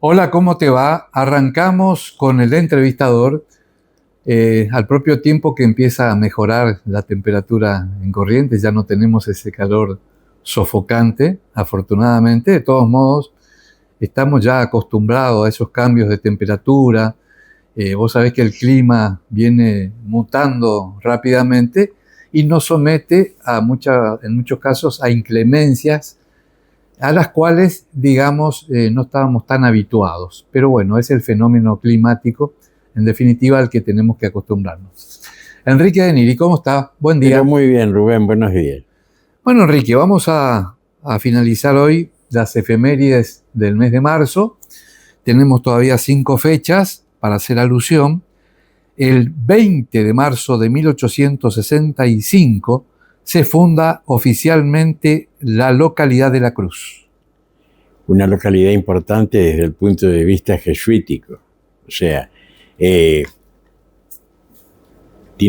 Hola, ¿cómo te va? Arrancamos con el entrevistador al propio tiempo que empieza a mejorar la temperatura en Corrientes. Ya no tenemos ese calor sofocante, afortunadamente. De todos modos, estamos ya acostumbrados a esos cambios de temperatura. Vos sabés que el clima viene mutando rápidamente y nos somete en muchos casos a inclemencias a las cuales, digamos, no estábamos tan habituados. Pero bueno, es el fenómeno climático, en definitiva, al que tenemos que acostumbrarnos. Enrique de Niri, ¿cómo está? Buen día. Pero muy bien, Rubén, buenos días. Bueno, Enrique, vamos a finalizar hoy las efemérides del mes de marzo. Tenemos todavía 5 fechas para hacer alusión. El 20 de marzo de 1865 se funda oficialmente la localidad de La Cruz. Una localidad importante desde el punto de vista jesuítico. O sea, tiene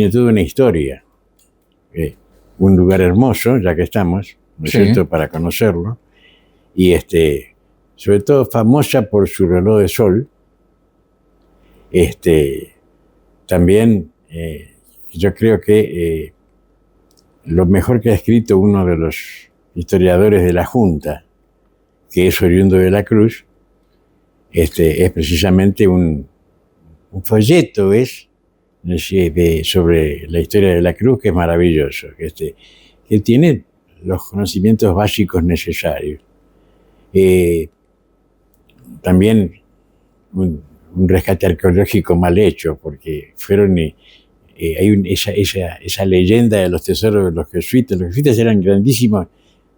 toda una historia. Un lugar hermoso, ya que estamos, ¿no es cierto?, para conocerlo. Y sobre todo famosa por su reloj de sol. También yo creo que lo mejor que ha escrito uno de los historiadores de la Junta, que es oriundo de La Cruz, es precisamente un folleto sobre la historia de La Cruz, que es maravilloso, que tiene los conocimientos básicos necesarios. También un rescate arqueológico mal hecho, porque fueron hay esa leyenda de los tesoros de los jesuitas. Los jesuitas eran grandísimos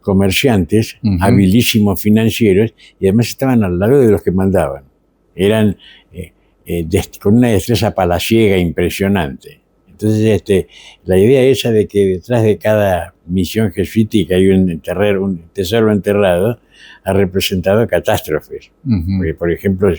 comerciantes, habilísimos financieros, y además estaban al lado de los que mandaban. Eran con una destreza palaciega impresionante. Entonces, la idea esa de que detrás de cada misión jesuítica hay un tesoro enterrado, ha representado catástrofes. Porque, por ejemplo,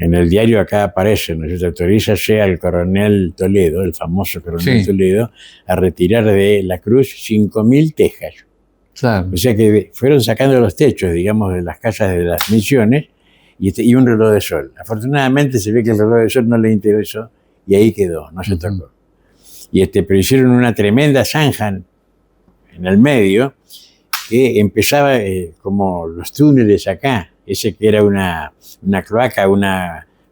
en el diario acá aparece, ¿no? Autorízase al coronel Toledo, el famoso coronel Toledo, a retirar de La Cruz 5.000 tejas. Claro. O sea que fueron sacando los techos, digamos, de las casas de las misiones y un reloj de sol. Afortunadamente se ve que el reloj de sol no le interesó y ahí quedó, no se tocó. Pero hicieron una tremenda zanja en el medio que empezaba como los túneles acá, ese que era una cloaca, un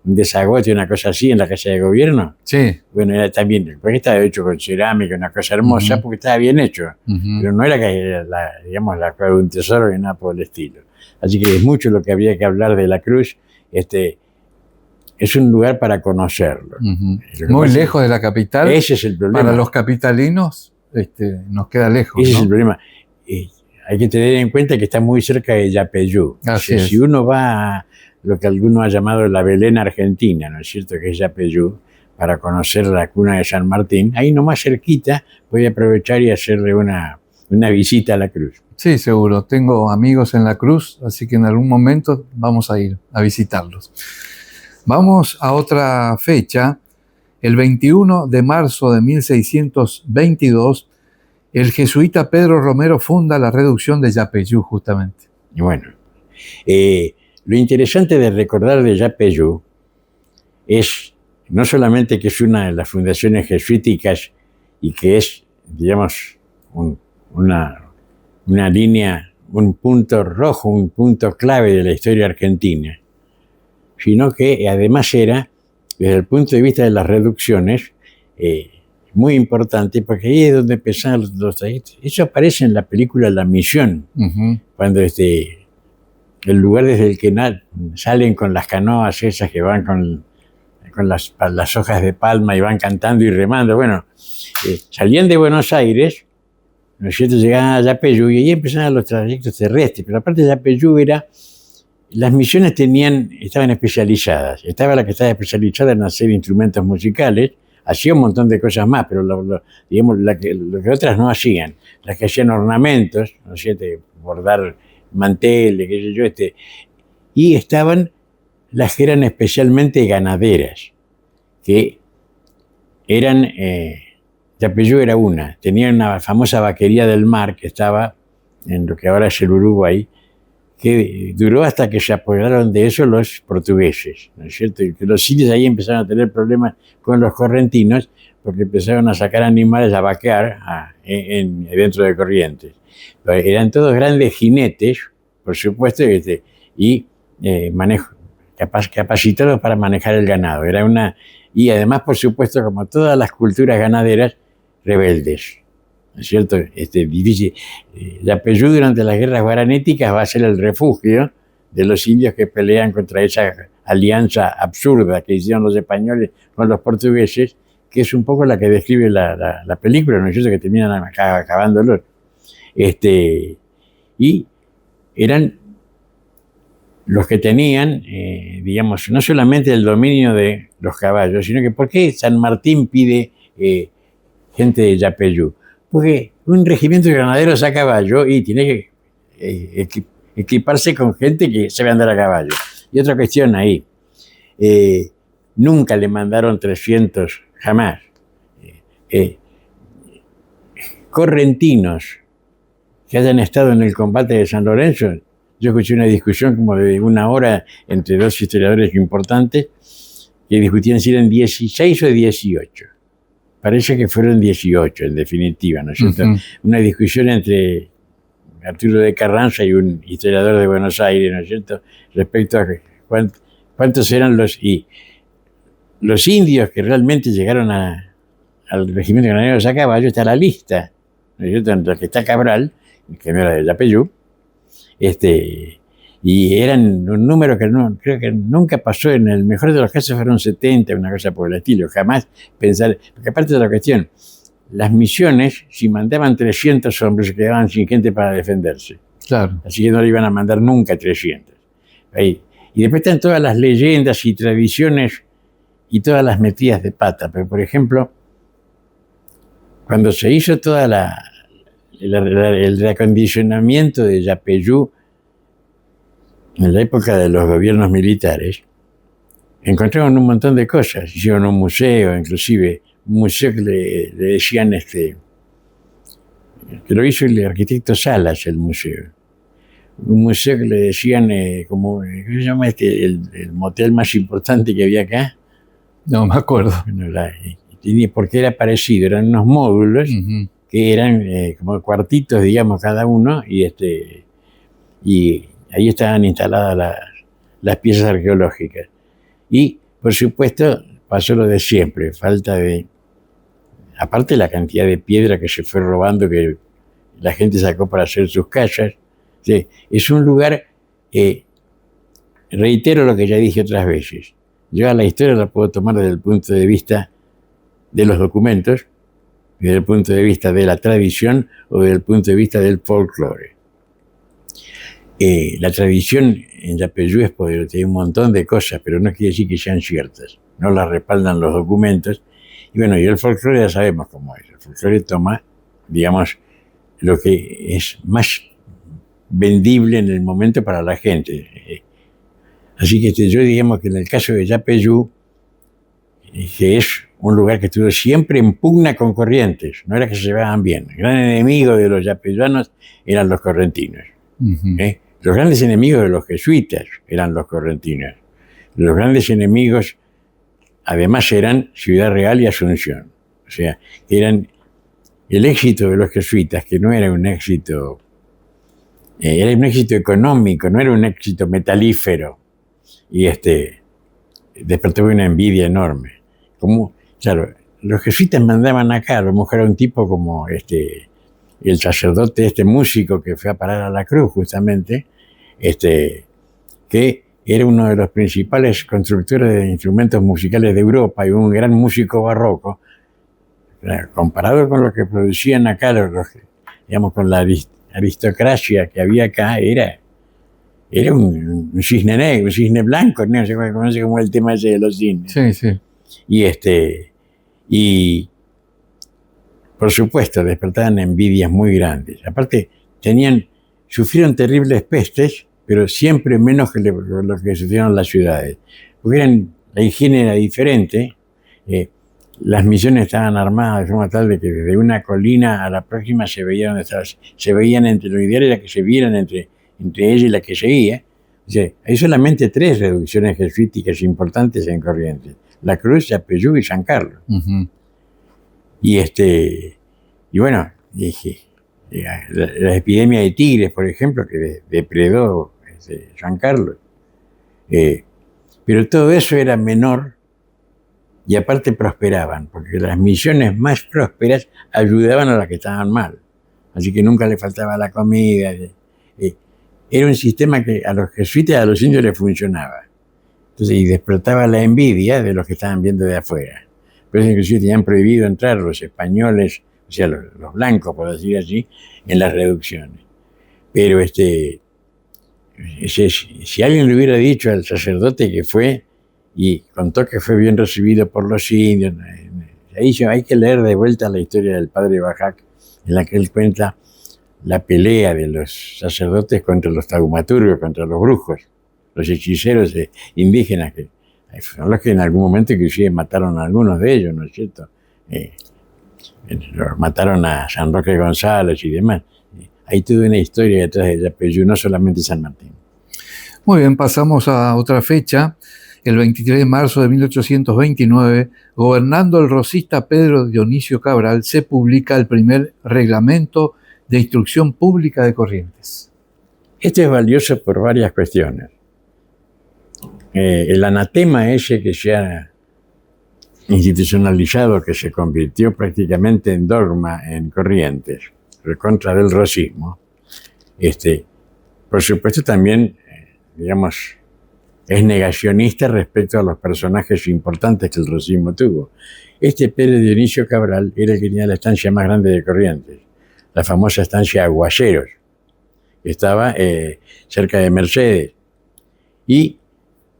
desagote, una cosa así en la casa de gobierno. Sí. Bueno, era también, porque estaba hecho con cerámica, una cosa hermosa, porque estaba bien hecho. Pero no era digamos, la cueva de un tesoro ni nada por el estilo. Así que es mucho lo que habría que hablar de La Cruz. Es un lugar para conocerlo. Muy lejos de la capital. Ese es el problema. Para los capitalinos nos queda lejos. Ese ¿no? es el problema. Hay que tener en cuenta que está muy cerca de Yapeyú. Si uno va a lo que alguno ha llamado la Belén argentina, ¿no es cierto?, que es Yapeyú, para conocer la cuna de San Martín, ahí nomás cerquita puede aprovechar y hacerle una visita a La Cruz. Sí, seguro. Tengo amigos en La Cruz, así que en algún momento vamos a ir a visitarlos. Vamos a otra fecha. El 21 de marzo de 1622, el jesuita Pedro Romero funda la reducción de Yapeyú, justamente. Y bueno, lo interesante de recordar de Yapeyú es no solamente que es una de las fundaciones jesuíticas y que es, digamos, una línea, un punto rojo, un punto clave de la historia argentina, sino que además era, desde el punto de vista de las reducciones, muy importante, porque ahí es donde empezaron los trayectos. Eso aparece en la película La Misión, cuando el lugar desde el que salen con las canoas esas que van con las hojas de palma y van cantando y remando. Bueno, salían de Buenos Aires, ¿no es cierto?, llegaban a Yapeyú y ahí empezaban los trayectos terrestres. Pero aparte de Yapeyú las misiones estaban especializadas. Estaba la que estaba especializada en hacer instrumentos musicales, hacía un montón de cosas más, pero digamos, lo que otras no hacían. Las que hacían ornamentos, ¿no es cierto?, bordar manteles, qué sé yo, y estaban las que eran especialmente ganaderas, que eran, Yapeyú era tenía una famosa vaquería del mar que estaba en lo que ahora es el Uruguay, que duró hasta que se apoderaron de eso los portugueses, ¿no es cierto? Y que los indios ahí empezaron a tener problemas con los correntinos porque empezaron a sacar animales a vaquear dentro de Corrientes. Eran todos grandes jinetes, por supuesto, y capacitados para manejar el ganado. Y además, por supuesto, como todas las culturas ganaderas, rebeldes. ¿No es cierto? Difícil. Yapeyú durante las guerras guaranéticas va a ser el refugio de los indios que pelean contra esa alianza absurda que hicieron los españoles con los portugueses, que es un poco la que describe la película, ¿no es cierto? Que terminan acabándolos. Y eran los que tenían, digamos, no solamente el dominio de los caballos, sino que ¿por qué San Martín pide gente de Yapeyú? Porque un regimiento de granaderos a caballo y tiene que equiparse con gente que sabe andar a caballo. Y otra cuestión ahí, nunca le mandaron 300, jamás. Correntinos que hayan estado en el combate de San Lorenzo, yo escuché una discusión como de 1 hora entre 2 historiadores importantes que discutían si eran 16 o 18. Parece que fueron 18, en definitiva, ¿no es cierto? Una discusión entre Arturo de Carranza y un historiador de Buenos Aires, ¿no es cierto?, respecto a cuántos eran los indios que realmente llegaron al regimiento de granaderos a caballo. Está la lista, ¿no es cierto?, en la que está Cabral, que no era de Yapeyú, y eran un número que creo que nunca pasó. En el mejor de los casos fueron 70, una cosa por el estilo. Jamás pensar, porque aparte de la cuestión, las misiones, si mandaban 300 hombres, se quedaban sin gente para defenderse. Claro. Así que no le iban a mandar nunca 300. Ahí. Y después están todas las leyendas y tradiciones y todas las metidas de pata. Pero, por ejemplo, cuando se hizo toda el reacondicionamiento de Yapeyú en la época de los gobiernos militares, encontraron un montón de cosas. Hicieron un museo, inclusive, un museo que le decían, que lo hizo el arquitecto Salas, el museo. Un museo que le decían, ¿cómo se llama el motel más importante que había acá? No me acuerdo. Bueno, porque era parecido, eran unos módulos que eran como cuartitos, digamos, cada uno, y ahí estaban instaladas las piezas arqueológicas. Y, por supuesto, pasó lo de siempre, aparte la cantidad de piedra que se fue robando, que la gente sacó para hacer sus casas. Sí, es un lugar, reitero lo que ya dije otras veces, yo a la historia la puedo tomar desde el punto de vista de los documentos, desde el punto de vista de la tradición o desde el punto de vista del folclore. La tradición en Yapeyú es poderosa, tiene un montón de cosas, pero no quiere decir que sean ciertas, no las respaldan los documentos. Y bueno, y el folclore ya sabemos cómo es. El folclore toma, digamos, lo que es más vendible en el momento para la gente. Así que yo digamos que en el caso de Yapeyú, que es un lugar que estuvo siempre en pugna con Corrientes, no era que se llevaban bien. El gran enemigo de los yapeyuanos eran los correntinos. Los grandes enemigos de los jesuitas eran los correntinos. Los grandes enemigos, además, eran Ciudad Real y Asunción. O sea, eran el éxito de los jesuitas, que no era un éxito, era un éxito económico, no era un éxito metalífero. Y despertó una envidia enorme. Claro, los jesuitas mandaban acá, a lo mejor era un tipo como el sacerdote, músico que fue a parar a la cruz justamente, que era uno de los principales constructores de instrumentos musicales de Europa y un gran músico barroco. Claro, comparado con lo que producían acá, digamos, con la aristocracia que había acá, era un cisne negro, un cisne blanco, ¿no? Se conoce como el tema ese de los cisnes. Sí, sí. Y por supuesto, despertaban envidias muy grandes. Aparte, sufrieron terribles pestes, pero siempre menos que lo que sufrieron las ciudades. Porque la higiene era diferente, las misiones estaban armadas de forma tal de que desde una colina a la próxima se veían entre, lo ideal era que se vieran entre entre ella y la que seguía. O sea, hay solamente 3 reducciones jesuíticas importantes en Corrientes: La Cruz, Yapeyú y San Carlos. Ujú. Y bueno, dije, la epidemia de tigres, por ejemplo, que depredó San Carlos. Pero todo eso era menor y aparte prosperaban, porque las misiones más prósperas ayudaban a las que estaban mal. Así que nunca le faltaba la comida. Era un sistema que a los jesuitas y a los indios les funcionaba. Entonces, y despertaba la envidia de los que estaban viendo de afuera. Por eso inclusive tenían prohibido entrar los españoles, o sea, los blancos, por decir así, en las reducciones. Pero si alguien le hubiera dicho al sacerdote que fue y contó que fue bien recibido por los indios, ahí hay que leer de vuelta la historia del padre Bajac, en la que él cuenta la pelea de los sacerdotes contra los taumaturgos, contra los brujos, los hechiceros indígenas, que son los que en algún momento inclusive mataron a algunos de ellos, ¿no es cierto? Los mataron a San Roque González y demás. Hay toda una historia detrás de Yapeyú, no solamente San Martín. Muy bien, pasamos a otra fecha. El 23 de marzo de 1829, gobernando el rosista Pedro Dionisio Cabral, se publica el primer reglamento de instrucción pública de Corrientes. Esto es valioso por varias cuestiones. El anatema ese que se ha institucionalizado, que se convirtió prácticamente en dogma en Corrientes, contra del rosismo, por supuesto también, digamos, es negacionista respecto a los personajes importantes que el rosismo tuvo. Pedro Dionisio Cabral era el que tenía la estancia más grande de Corrientes, la famosa estancia Aguayeros, que estaba cerca de Mercedes. Y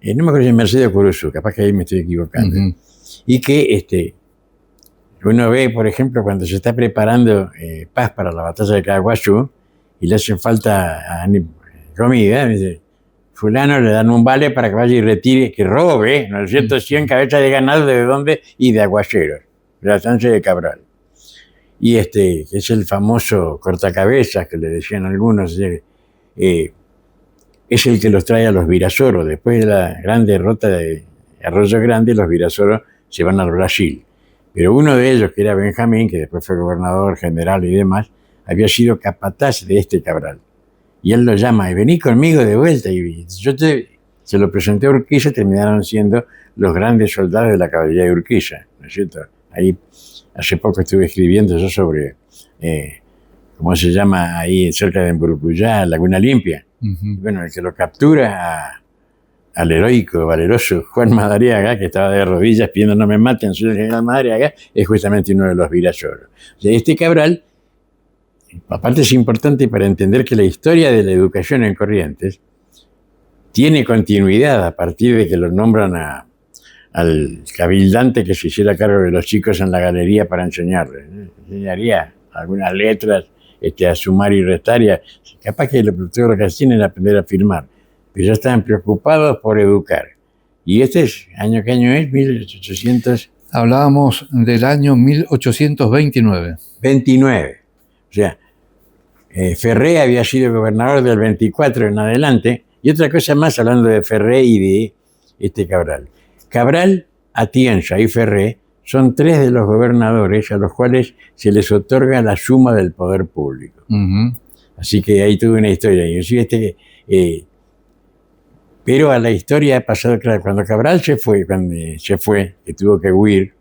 no me acuerdo si es Mercedes o Curuzú, capaz que ahí me estoy equivocando. Uh-huh. Y que uno ve, por ejemplo, cuando se está preparando Paz para la batalla de Caguazú y le hace falta comida, dice, fulano le dan un vale para que vaya y retire, que robe, ¿no es cierto?, 100 cabezas de ganado, ¿de dónde? Y de Aguayeros, de la estancia de Cabral. Y que es el famoso cortacabezas, que le decían algunos, es el que los trae a los Virasoro. Después de la gran derrota de Arroyo Grande, los Virasoro se van al Brasil. Pero uno de ellos, que era Benjamín, que después fue gobernador general y demás, había sido capataz de Cabral. Y él lo llama, y vení conmigo de vuelta. Y se lo presenté a Urquiza, terminaron siendo los grandes soldados de la caballería de Urquiza, ¿no es cierto? Ahí, hace poco estuve escribiendo yo sobre, ¿cómo se llama? Ahí cerca de Emburucuyá, Laguna Limpia. Uh-huh. Bueno, el que lo captura al heroico, valeroso Juan Madariaga, que estaba de rodillas pidiendo no me maten, soy el general Madariaga, es justamente uno de los Virasoro. O sea, Cabral, aparte es importante para entender que la historia de la educación en Corrientes tiene continuidad a partir de que lo nombran al cabildante que se hiciera cargo de los chicos en la galería para enseñarles. Enseñaría algunas letras, a sumar y restar, capaz que lo que hacían era aprender a firmar, pero ya estaban preocupados por educar. Y ¿año qué año es? 1800. Hablábamos del año 1829. 29. O sea, Ferré había sido gobernador del 24 en adelante. Y otra cosa más, hablando de Ferré y de Cabral. Cabral, Atienza y Ferré son 3 de los gobernadores a los cuales se les otorga la suma del poder público. Uh-huh. Así que ahí tuve una historia. Inclusive pero a la historia ha pasado, claro, cuando Cabral se fue, que tuvo que huir,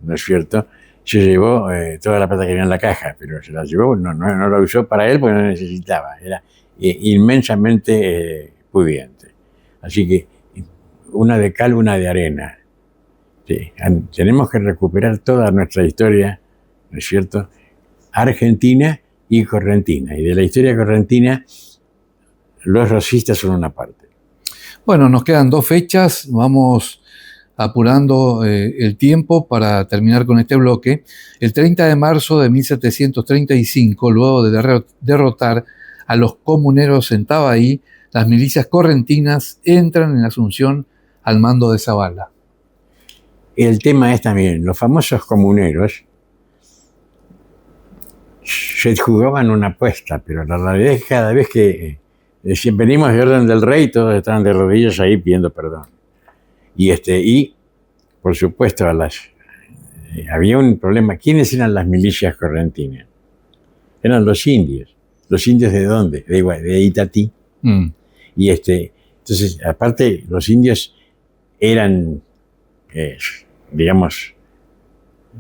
¿no es cierto?, se llevó toda la plata que había en la caja, pero se la llevó, no la usó para él porque no necesitaba, era inmensamente pudiente. Así que una de cal, una de arena. Sí, tenemos que recuperar toda nuestra historia, ¿no es cierto?, argentina y correntina. Y de la historia correntina, los rosistas son una parte. Bueno, nos quedan 2 fechas, vamos apurando el tiempo para terminar con este bloque. El 30 de marzo de 1735, luego de derrotar a los comuneros en Tabaí, las milicias correntinas entran en Asunción al mando de Zavala. El tema es también, los famosos comuneros se jugaban una apuesta, pero la realidad es que cada vez que Decían, venimos de orden del rey, todos estaban de rodillas ahí pidiendo perdón. Y por supuesto, había un problema. ¿Quiénes eran las milicias correntinas? Eran los indios. ¿Los indios de dónde? De Itatí. Y entonces, aparte, los indios eran, digamos,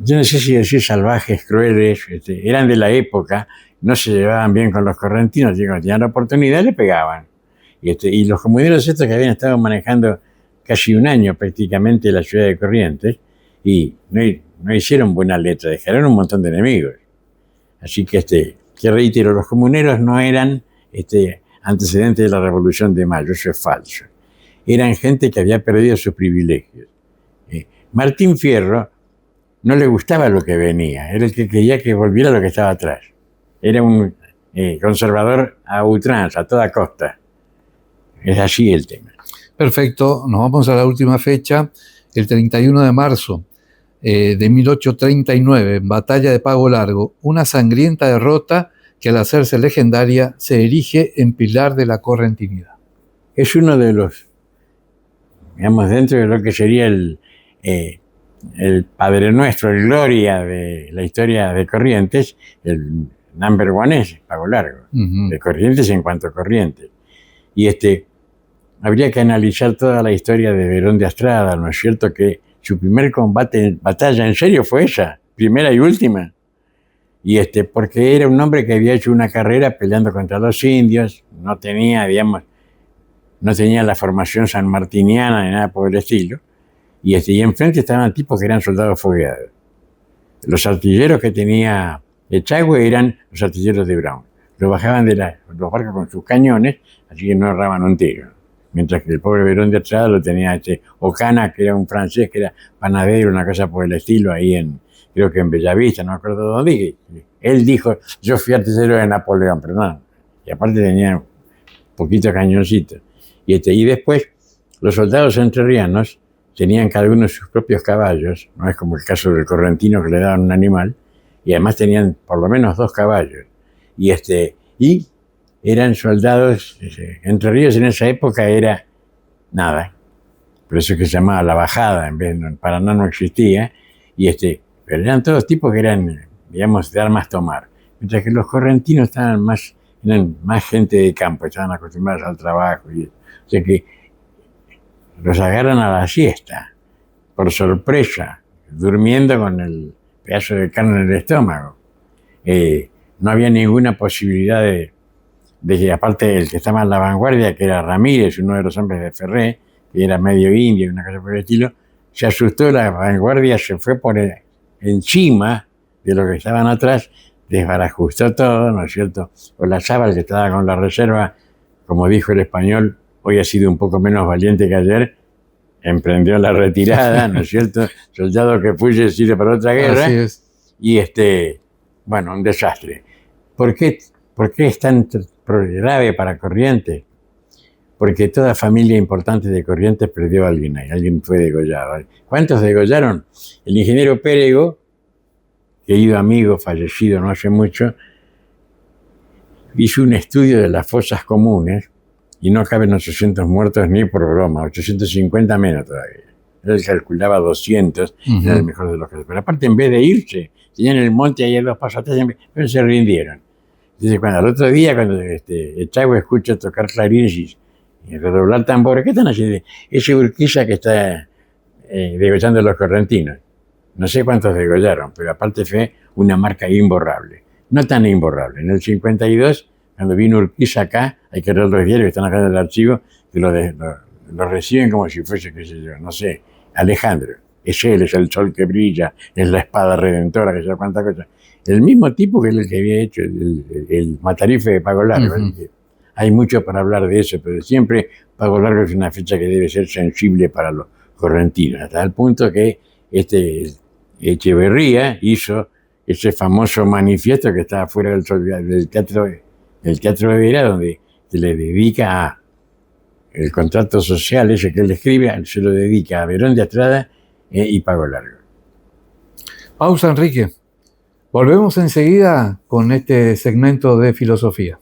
yo no sé si decir salvajes, crueles, eran de la época, no se llevaban bien con los correntinos, cuando tenían la oportunidad le pegaban. Y los comuneros estos que habían estado manejando casi un año prácticamente la ciudad de Corrientes, y no hicieron buena letra, dejaron un montón de enemigos. Así que, que reitero, los comuneros no eran antecedentes de la Revolución de Mayo, eso es falso. Eran gente que había perdido sus privilegios. Martín Fierro no le gustaba lo que venía, era el que quería que volviera lo que estaba atrás. Era un conservador a ultranza, a toda costa. Es así el tema. Perfecto, nos vamos a la última fecha, el 31 de marzo de 1839, en Batalla de Pago Largo, una sangrienta derrota que al hacerse legendaria se erige en pilar de la correntinidad. Es uno de los, digamos, dentro de lo que sería el Padre Nuestro, el Gloria de la historia de Corrientes, el number one es Pago Largo, de Corrientes en cuanto a Corrientes. Y habría que analizar toda la historia de Berón de Astrada, ¿no es cierto? Que su primer batalla en serio fue esa, primera y última. Y porque era un hombre que había hecho una carrera peleando contra los indios, no tenía, digamos, no tenía la formación sanmartiniana ni nada por el estilo. Y enfrente estaban tipos que eran soldados fogueados. Los artilleros que tenía Echagüe eran los artilleros de Brown. Lo bajaban de los barcos con sus cañones, así que no erraban un tiro. Mientras que el pobre Berón de Astrada lo tenía Ocana, que era un francés, que era panadero, una cosa por el estilo, ahí creo que en Bellavista, no me acuerdo dónde. Él dijo, yo fui artillero de Napoleón, pero no. Y aparte tenía poquitos cañoncitos. Y después, los soldados entrerrianos tenían cada uno sus propios caballos, no es como el caso del correntino que le daban un animal, y además tenían por lo menos 2 caballos. Y eran soldados, Entre Ríos en esa época era nada, por eso es que se llamaba La Bajada, en Paraná no existía, pero eran todos tipos que eran, digamos, de armas tomar, mientras que los correntinos eran más gente de campo, estaban acostumbrados al trabajo, o sea que los agarran a la siesta, por sorpresa, durmiendo con el pedazo de carne en el estómago. No había ninguna posibilidad de que, aparte el que estaba en la vanguardia, que era Ramírez, uno de los hombres de Ferré, que era medio indio y una cosa por el estilo, se asustó, la vanguardia se fue por encima de los que estaban atrás, desbarajustó todo, ¿no es cierto? Olazábal, que estaba con la reserva, como dijo el español, hoy ha sido un poco menos valiente que ayer, emprendió la retirada, ¿no es cierto? Soldado que fuye sirve para otra guerra. Así es. Y bueno, un desastre. ¿Por qué es tan grave para Corrientes? Porque toda familia importante de Corrientes perdió a alguien ahí, alguien fue degollado. ¿Cuántos degollaron? El ingeniero Pérego, querido amigo, fallecido no hace mucho, hizo un estudio de las fosas comunes y no caben 800 muertos ni por broma, 850 menos todavía. Él calculaba 200, era el mejor de los casos. Pero aparte, en vez de irse, tenían el monte ahí a 2 pasos atrás, pero se rindieron. Entonces, al otro día, cuando Echagüe escucha tocar clarines y redoblar tambores, ¿qué están haciendo? Ese Urquiza que está degollando a los correntinos. No sé cuántos degollaron, pero aparte fue una marca imborrable. No tan imborrable. En el 52, cuando vino Urquiza acá, hay que leer los diarios que están acá en el archivo, que lo reciben como si fuese, qué sé yo, no sé, Alejandro. Es él, es el sol que brilla, es la espada redentora, que sé cuántas cosas. El mismo tipo que es el que había hecho el Matarife de Pago Largo. Hay mucho para hablar de eso, pero siempre Pago Largo es una fecha que debe ser sensible para los correntinos, hasta el punto que Echeverría hizo ese famoso manifiesto que está fuera del Teatro de Vera, donde se le dedica el contrato social ese que él escribe, se lo dedica a Berón de Astrada y Pago Largo. Pausa, Enrique. Volvemos enseguida con este segmento de filosofía.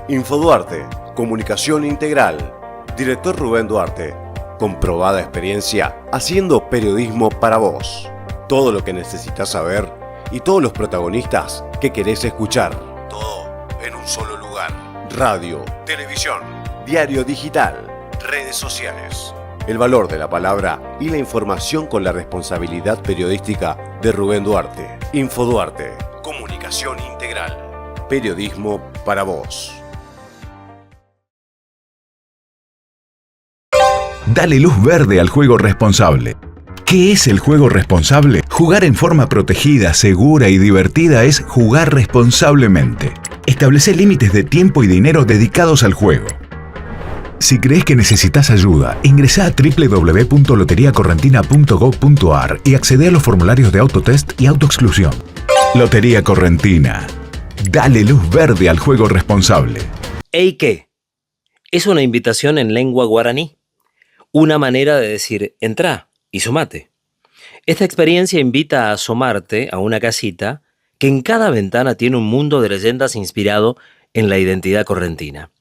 Infoduarte, comunicación integral. Director Rubén Duarte, comprobada experiencia haciendo periodismo para vos. Todo lo que necesitas saber y todos los protagonistas que querés escuchar. Todo en un solo lugar. Radio, televisión, diario digital, redes sociales. El valor de la palabra y la información con la responsabilidad periodística de Rubén Duarte. Infoduarte, comunicación integral. Periodismo para vos. Dale luz verde al juego responsable. ¿Qué es el juego responsable? Jugar en forma protegida, segura y divertida es jugar responsablemente. Establece límites de tiempo y dinero dedicados al juego. Si crees que necesitas ayuda, ingresá a www.loteriacorrentina.gov.ar y accede a los formularios de autotest y autoexclusión. Lotería Correntina. Dale luz verde al juego responsable. Eike es una invitación en lengua guaraní. Una manera de decir, entrá y sumate. Esta experiencia invita a asomarte a una casita que en cada ventana tiene un mundo de leyendas inspirado en la identidad correntina.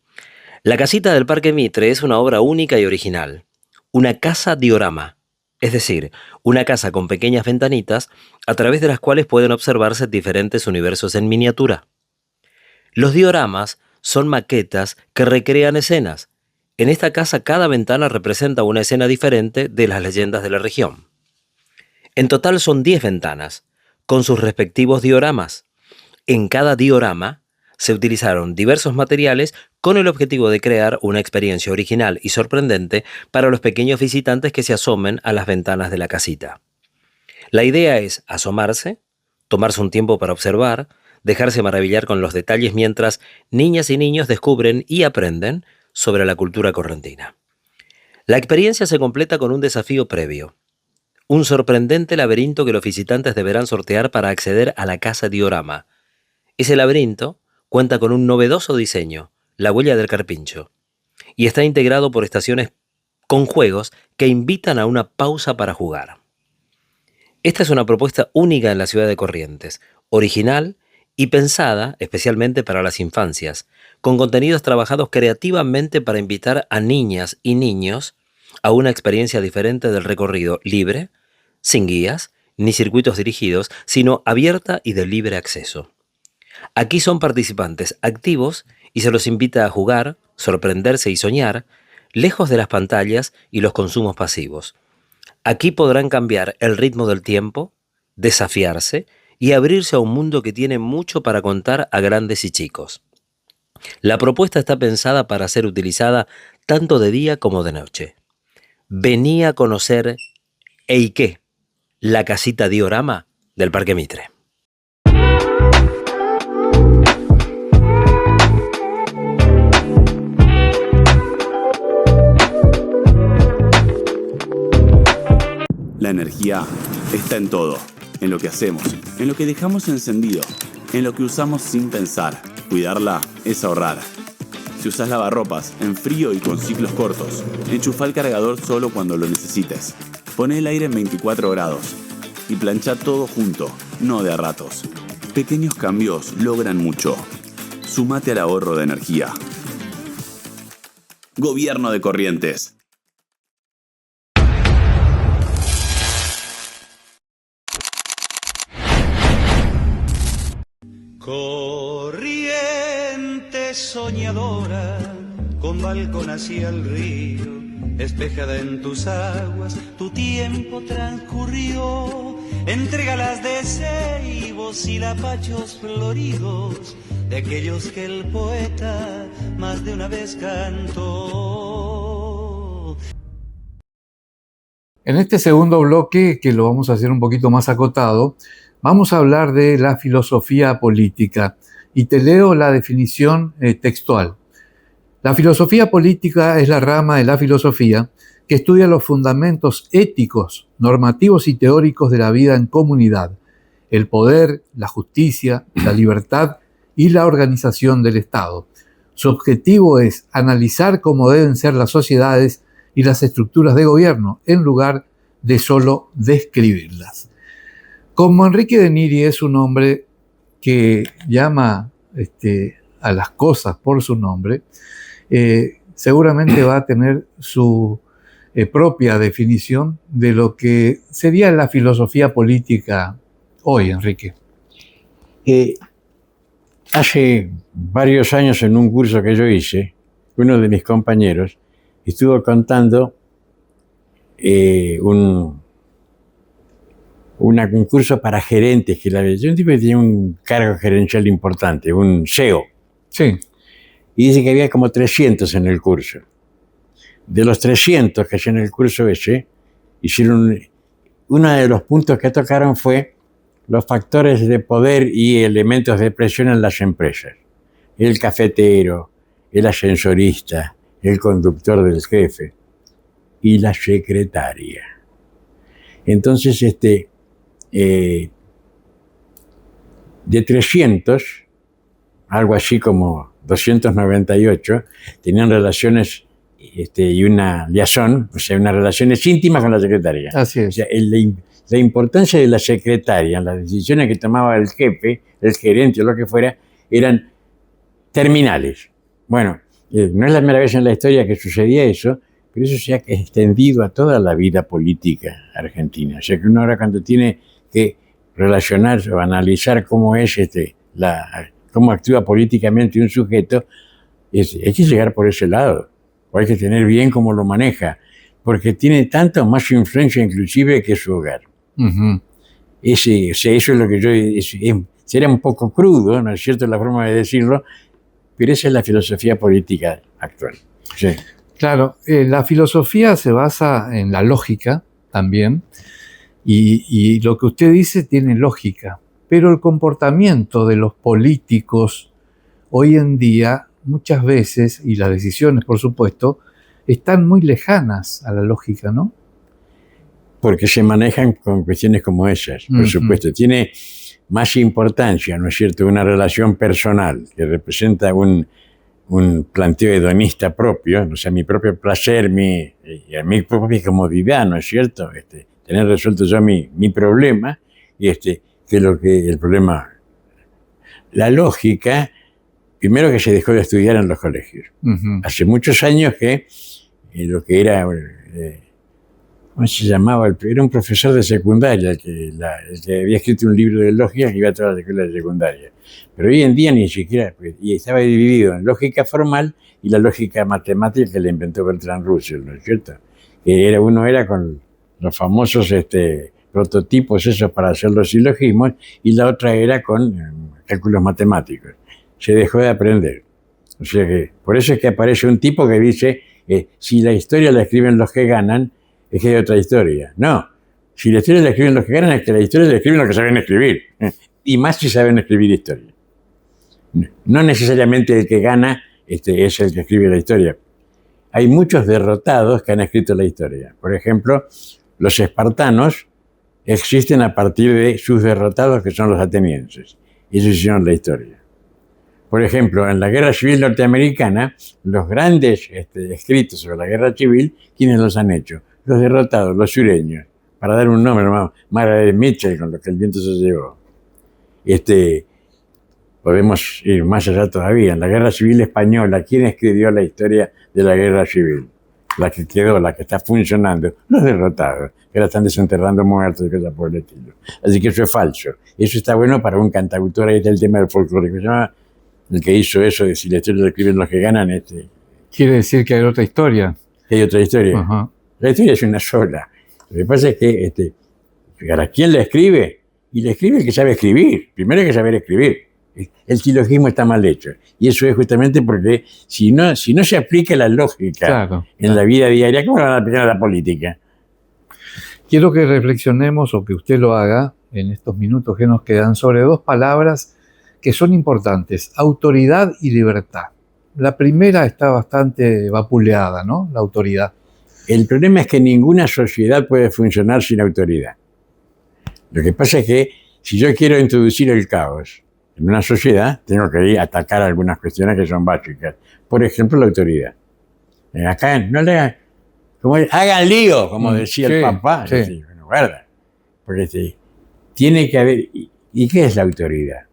La casita del Parque Mitre es una obra única y original. Una casa diorama, es decir, una casa con pequeñas ventanitas a través de las cuales pueden observarse diferentes universos en miniatura. Los dioramas son maquetas que recrean escenas. En esta casa cada ventana representa una escena diferente de las leyendas de la región. En total son 10 ventanas, con sus respectivos dioramas. En cada diorama se utilizaron diversos materiales con el objetivo de crear una experiencia original y sorprendente para los pequeños visitantes que se asomen a las ventanas de la casita. La idea es asomarse, tomarse un tiempo para observar, dejarse maravillar con los detalles mientras niñas y niños descubren y aprenden sobre la cultura correntina. La experiencia se completa con un desafío previo, un sorprendente laberinto que los visitantes deberán sortear para acceder a la casa diorama. Ese laberinto cuenta con un novedoso diseño, la huella del carpincho, y está integrado por estaciones con juegos que invitan a una pausa para jugar. Esta es una propuesta única en la ciudad de Corrientes, original y pensada especialmente para las infancias, con contenidos trabajados creativamente para invitar a niñas y niños a una experiencia diferente del recorrido libre, sin guías ni circuitos dirigidos, sino abierta y de libre acceso. Aquí son participantes activos y se los invita a jugar, sorprenderse y soñar, lejos de las pantallas y los consumos pasivos. Aquí podrán cambiar el ritmo del tiempo, desafiarse y abrirse a un mundo que tiene mucho para contar a grandes y chicos. La propuesta está pensada para ser utilizada tanto de día como de noche. Vení a conocer Eike, la casita diorama del Parque Mitre. La energía está en todo, en lo que hacemos, en lo que dejamos encendido, en lo que usamos sin pensar. Cuidarla es ahorrar. Si usas lavarropas en frío y con ciclos cortos, enchufa el cargador solo cuando lo necesites. Poné el aire en 24 grados y plancha todo junto, no de a ratos. Pequeños cambios logran mucho. Súmate al ahorro de energía. Gobierno de Corrientes. Corriente soñadora, con balcón hacia el río, espejada en tus aguas, tu tiempo transcurrió entre galas de ceibos y lapachos floridos, de aquellos que el poeta más de una vez cantó. En este segundo bloque, que lo vamos a hacer un poquito más acotado, vamos a hablar de la filosofía política y te leo la definición textual. La filosofía política es la rama de la filosofía que estudia los fundamentos éticos, normativos y teóricos de la vida en comunidad, el poder, la justicia, la libertad y la organización del Estado. Su objetivo es analizar cómo deben ser las sociedades y las estructuras de gobierno, en lugar de solo describirlas. Como Enrique de Niri es un hombre que llama a las cosas por su nombre, seguramente va a tener su propia definición de lo que sería la filosofía política hoy, Enrique. Hace varios años, en un curso que yo hice, uno de mis compañeros estuvo contando un curso para gerentes que yo un tipo que tenía un cargo gerencial importante, un CEO. Sí. Y dice que había como 300 en el curso. De los 300 que hacían el curso ese, uno de los puntos que tocaron fue los factores de poder y elementos de presión en las empresas. El cafetero, el ascensorista, el conductor del jefe y la secretaria. Entonces, de 300, algo así como 298, tenían relaciones y una liaison, o sea, unas relaciones íntimas con la secretaria. Así es. O sea, la importancia de la secretaria en las decisiones que tomaba el jefe, el gerente o lo que fuera, eran terminales. Bueno, no es la primera vez en la historia que sucedía eso, pero eso se ha extendido a toda la vida política argentina. O sea que uno ahora cuando tiene que relacionarse o analizar cómo es cómo actúa políticamente un sujeto, hay que llegar por ese lado, o hay que tener bien cómo lo maneja, porque tiene tanta más influencia inclusive que su hogar. Uh-huh. Eso es lo que será un poco crudo, ¿no es cierto?, la forma de decirlo, pero esa es la filosofía política actual. Sí. Claro, la filosofía se basa en la lógica también, y lo que usted dice tiene lógica, pero el comportamiento de los políticos hoy en día, muchas veces, y las decisiones, por supuesto, están muy lejanas a la lógica, ¿no? Porque se manejan con cuestiones como esas, por supuesto. Tiene más importancia, ¿no es cierto?, una relación personal que representa un planteo hedonista propio, o sea, mi propio placer, mi propia comodidad, ¿no es cierto?, tener resuelto yo mi problema, que el problema. La lógica, primero que se dejó de estudiar en los colegios. Uh-huh. Hace muchos años que lo que era, ¿cómo se llamaba? Era un profesor de secundaria, el que había escrito un libro de lógica que iba a todas las escuelas de secundaria. Pero hoy en día ni siquiera, y estaba dividido en lógica formal y la lógica matemática que le inventó Bertrand Russell, ¿no es cierto? Uno era con los famosos prototipos esos para hacer los silogismos, y la otra era con cálculos matemáticos. Se dejó de aprender. O sea que, por eso es que aparece un tipo que dice, si la historia la escriben los que ganan, es que hay otra historia. No, si la historia la escriben los que ganan, es que la historia la escriben los que saben escribir. Y más si saben escribir historia. No necesariamente el que gana es el que escribe la historia. Hay muchos derrotados que han escrito la historia. Por ejemplo, los espartanos existen a partir de sus derrotados, que son los atenienses. Ellos hicieron la historia. Por ejemplo, en la Guerra Civil Norteamericana, los grandes escritos sobre la Guerra Civil, ¿quiénes los han hecho? Los derrotados, los sureños. Para dar un nombre, Margaret Mitchell, con lo que el viento se llevó. Podemos ir más allá todavía. En la Guerra Civil Española, ¿quién escribió la historia de la Guerra Civil? La que quedó, la que está funcionando. Los derrotados, que ahora están desenterrando muertos y cosas por el estilo. Así que eso es falso. Eso está bueno para un cantautor. Ahí está el tema del folclore, que se llama el que hizo eso de si la historia la escriben los que ganan. Quiere decir que hay otra historia. Hay otra historia. Uh-huh. La historia es una sola. Lo que pasa es que ¿a quién la escribe? Y la escribe el que sabe escribir. Primero hay que saber escribir. El silogismo está mal hecho. Y eso es justamente porque si no se aplica la lógica en la vida diaria, ¿cómo la van a aplicar a la política? Quiero que reflexionemos, o que usted lo haga en estos minutos que nos quedan, sobre dos palabras que son importantes: autoridad y libertad. La primera está bastante vapuleada, ¿no? La autoridad. El problema es que ninguna sociedad puede funcionar sin autoridad. Lo que pasa es que si yo quiero introducir el caos en una sociedad, tengo que ir a atacar algunas cuestiones que son básicas. Por ejemplo, la autoridad. Acá no le hagan lío, como decía el Papa. Sí. Decir, bueno, guarda. Porque tiene que haber. ¿Y qué es la autoridad?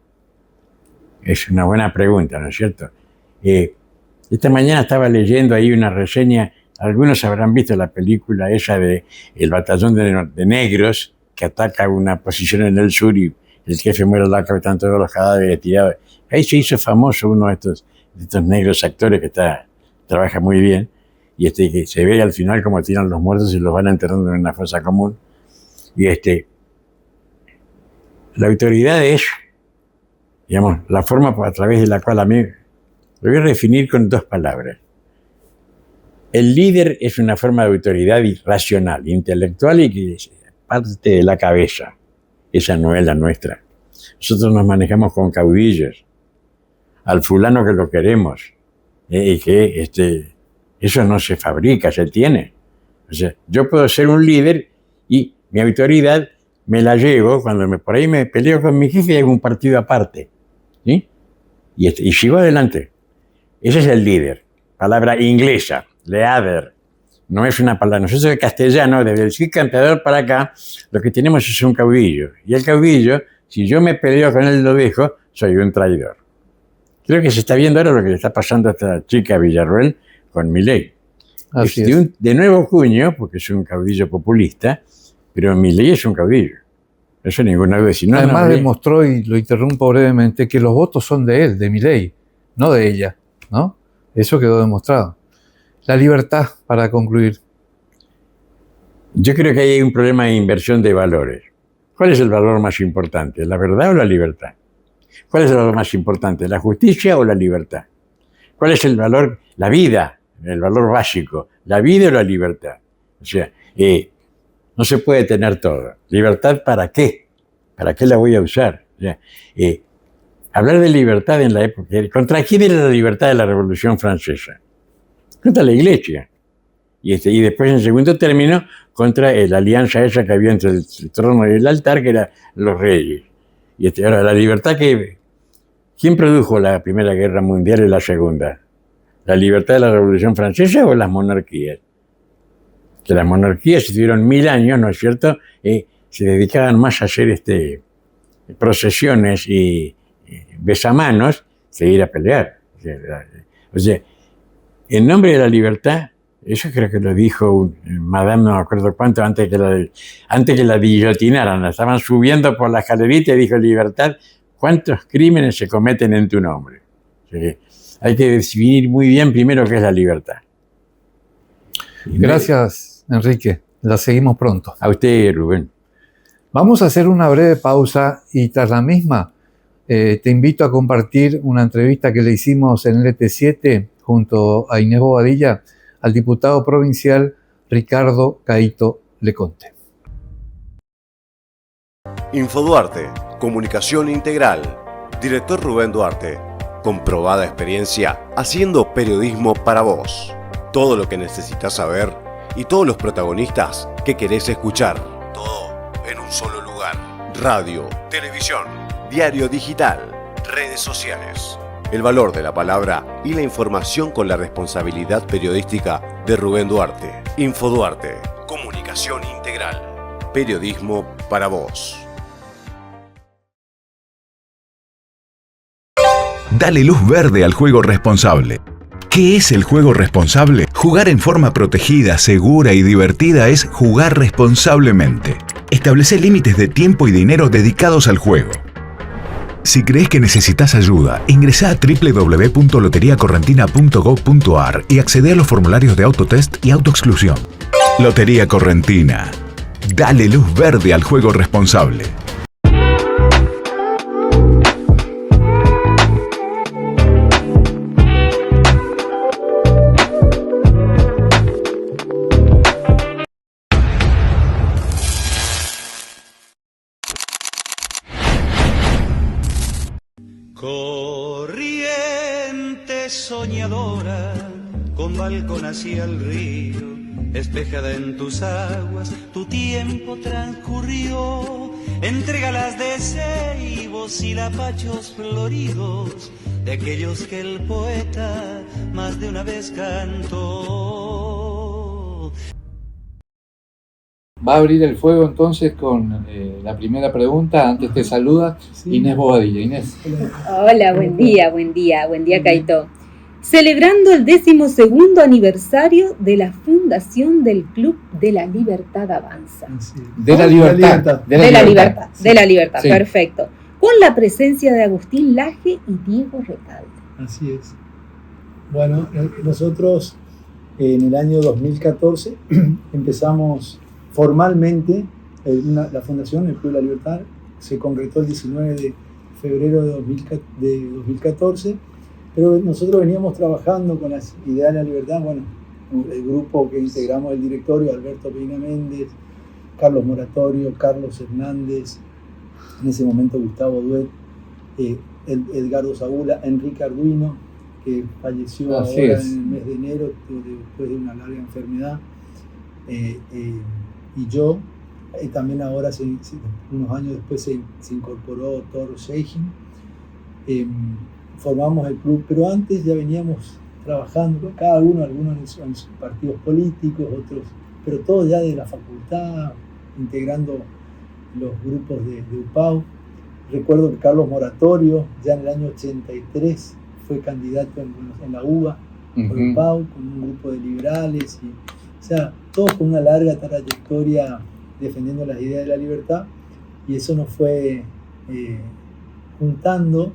Es una buena pregunta, ¿no es cierto? Esta mañana estaba leyendo ahí una reseña, algunos habrán visto la película esa de El batallón de negros, que ataca una posición en el sur y el jefe muere al lado, están todos los cadáveres tirados. Ahí se hizo famoso uno de estos negros actores que trabaja muy bien, y que se ve al final como tiran los muertos y los van enterrando en una fosa común. Y la autoridad es, digamos, la forma a través de la cual a mí lo voy a definir con 2 palabras. El líder es una forma de autoridad racional, intelectual y que parte de la cabeza. Esa no es la nuestra. Nosotros nos manejamos con caudillos, al fulano que lo queremos, y que eso no se fabrica, se tiene. O sea, yo puedo ser un líder y mi autoridad me la llevo cuando por ahí me peleo con mi jefe y hago un partido aparte, ¿sí? Y sigo adelante. Ese es el líder. Palabra inglesa, leader. No es una palabra. Nosotros en castellano, desde el Cid Campeador para acá, lo que tenemos es un caudillo. Y el caudillo, si yo me peleo con él y lo dejo, soy un traidor. Creo que se está viendo ahora lo que le está pasando a esta chica Villarroel con Milei. Así es. De nuevo cuño, porque es un caudillo populista, pero Milei es un caudillo. Eso ninguna duda. Si no, además demostró, y lo interrumpo brevemente, que los votos son de él, de Milei, no de ella, ¿no? Eso quedó demostrado. La libertad, para concluir. Yo creo que ahí hay un problema de inversión de valores. ¿Cuál es el valor más importante? ¿La verdad o la libertad? ¿Cuál es el valor más importante? ¿La justicia o la libertad? ¿Cuál es el valor? La vida, el valor básico. ¿La vida o la libertad? O sea, no se puede tener todo. ¿Libertad para qué? ¿Para qué la voy a usar? O sea, hablar de libertad en la época... ¿Contra quién era la libertad de la Revolución Francesa? Contra la Iglesia. Y después, en segundo término, contra la alianza esa que había entre el trono y el altar, que eran los reyes. Ahora, la libertad que... ¿Quién produjo la Primera Guerra Mundial y la Segunda? ¿La libertad de la Revolución Francesa o las monarquías? Que las monarquías estuvieron 1000 años, ¿no es cierto? Se dedicaban más a hacer procesiones y besamanos que ir a pelear. O sea, en nombre de la libertad, eso creo que lo dijo Madame, no me acuerdo cuánto, antes que la guillotinaran. La estaban subiendo por la escalerita y dijo: libertad, ¿cuántos crímenes se cometen en tu nombre? O sea, hay que definir muy bien primero qué es la libertad. Gracias, Enrique. La seguimos pronto. A usted, Rubén. Vamos a hacer una breve pausa y tras la misma te invito a compartir una entrevista que le hicimos en el ET7 junto a Inés Bobadilla al diputado provincial Ricardo Caíto Leconte. Infoduarte, comunicación integral. Director Rubén Duarte. Comprobada experiencia haciendo periodismo para vos. Todo lo que necesitas saber y todos los protagonistas que querés escuchar. Todo en un solo lugar. Radio, televisión, diario digital, redes sociales. El valor de la palabra y la información con la responsabilidad periodística de Rubén Duarte. Infoduarte, comunicación integral. Periodismo para vos. Dale luz verde al juego responsable. ¿Qué es el juego responsable? Jugar en forma protegida, segura y divertida es jugar responsablemente. Establece límites de tiempo y dinero dedicados al juego. Si crees que necesitas ayuda, ingresa a www.loteriacorrentina.gov.ar y accede a los formularios de autotest y autoexclusión. Lotería Correntina. Dale luz verde al juego responsable. Corriente soñadora, con balcón hacia el río, espejada en tus aguas, tu tiempo transcurrió entre galas de ceibos y lapachos floridos, de aquellos que el poeta más de una vez cantó. Va a abrir el fuego entonces con la primera pregunta. Antes te saluda Inés Bobadilla. Inés. Hola, buen día, Caito. Celebrando el 12º aniversario de la fundación del Club de la Libertad Avanza. De la libertad. De la libertad, Sí. Perfecto. Con la presencia de Agustín Laje y Diego Recalde. Así es. Bueno, nosotros en el año 2014 empezamos formalmente la fundación, el Club de la Libertad, se concretó el 19 de febrero de 2014, pero nosotros veníamos trabajando con las ideas de la libertad. Bueno, el grupo que integramos el directorio, Alberto Peña Méndez, Carlos Moratorio, Carlos Hernández, en ese momento Gustavo Duet, Edgardo Saúla, Enrique Arduino, que falleció ahora en el mes de enero después de una larga enfermedad, y yo, también ahora unos años después se incorporó Thor Sheikhin. Formamos el club, pero antes ya veníamos trabajando, cada uno, algunos en sus partidos políticos, otros, pero todos ya de la facultad, integrando los grupos de UPAU. Recuerdo que Carlos Moratorio, ya en el año 83, fue candidato en la UBA, por UPAU, con un grupo de liberales, o sea, todos con una larga trayectoria defendiendo las ideas de la libertad, y eso nos fue juntando.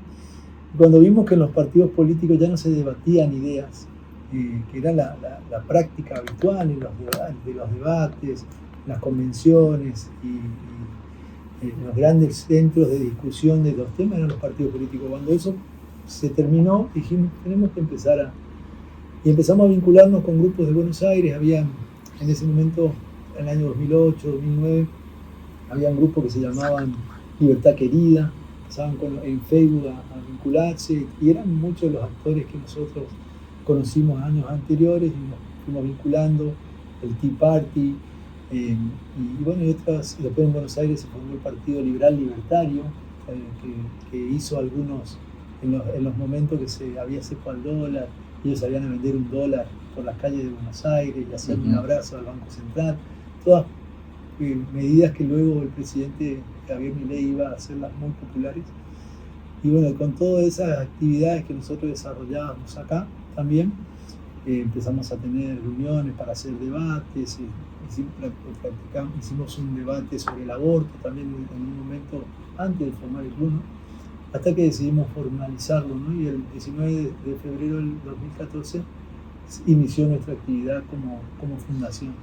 Cuando vimos que en los partidos políticos ya no se debatían ideas, que era la práctica habitual en los debates, las convenciones y los grandes centros de discusión de los temas eran los partidos políticos. Cuando eso se terminó, dijimos, tenemos que y empezamos a vincularnos con grupos de Buenos Aires. Había en ese momento, en el año 2008, 2009, había un grupo que se llamaban Libertad Querida, empezaban en Facebook a vincularse, y eran muchos los actores que nosotros conocimos años anteriores y nos fuimos vinculando, el Tea Party, y bueno, y otras. Después en Buenos Aires se formó el Partido Liberal Libertario, que hizo algunos, en los momentos que se había cepo al dólar, ellos salían a vender $1 por las calles de Buenos Aires y hacían un abrazo al Banco Central, todas medidas que luego el presidente Javier Milei iba a hacerlas muy populares. Y bueno, con todas esas actividades que nosotros desarrollábamos acá también, empezamos a tener reuniones para hacer debates, hicimos un debate sobre el aborto también en un momento antes de formar el club, ¿no? Hasta que decidimos formalizarlo, ¿no? Y el 19 de febrero del 2014 inició nuestra actividad como fundación.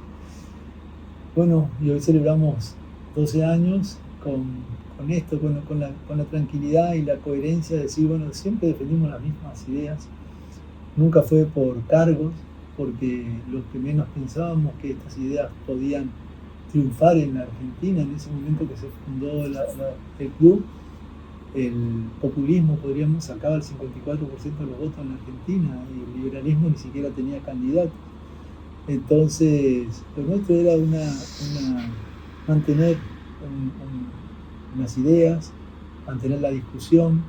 Bueno, y hoy celebramos 12 años con esto, con la tranquilidad y la coherencia de decir, bueno, siempre defendimos las mismas ideas. Nunca fue por cargos, porque lo que menos pensábamos que estas ideas podían triunfar en la Argentina. En ese momento que se fundó el club, el populismo, sacaba el 54% de los votos en la Argentina, y el liberalismo ni siquiera tenía candidato. Entonces, lo nuestro era mantener unas ideas, mantener la discusión.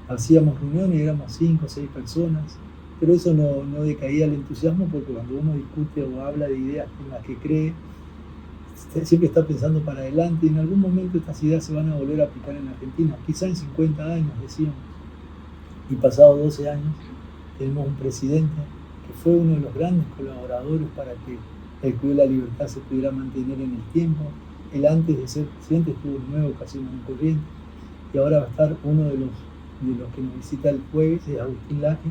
Hacíamos reuniones, éramos 5 o 6 personas, pero eso no decaía el entusiasmo, porque cuando uno discute o habla de ideas en las que cree, siempre está pensando para adelante, y en algún momento estas ideas se van a volver a aplicar en Argentina, quizá en 50 años, decíamos. Y pasados 12 años tenemos un presidente que fue uno de los grandes colaboradores para que el Club de la Libertad se pudiera mantener en el tiempo. Él, antes de ser presidente, estuvo en 9 ocasiones en Corrientes, y ahora va a estar uno de los que nos visita el jueves, es Agustín Laje.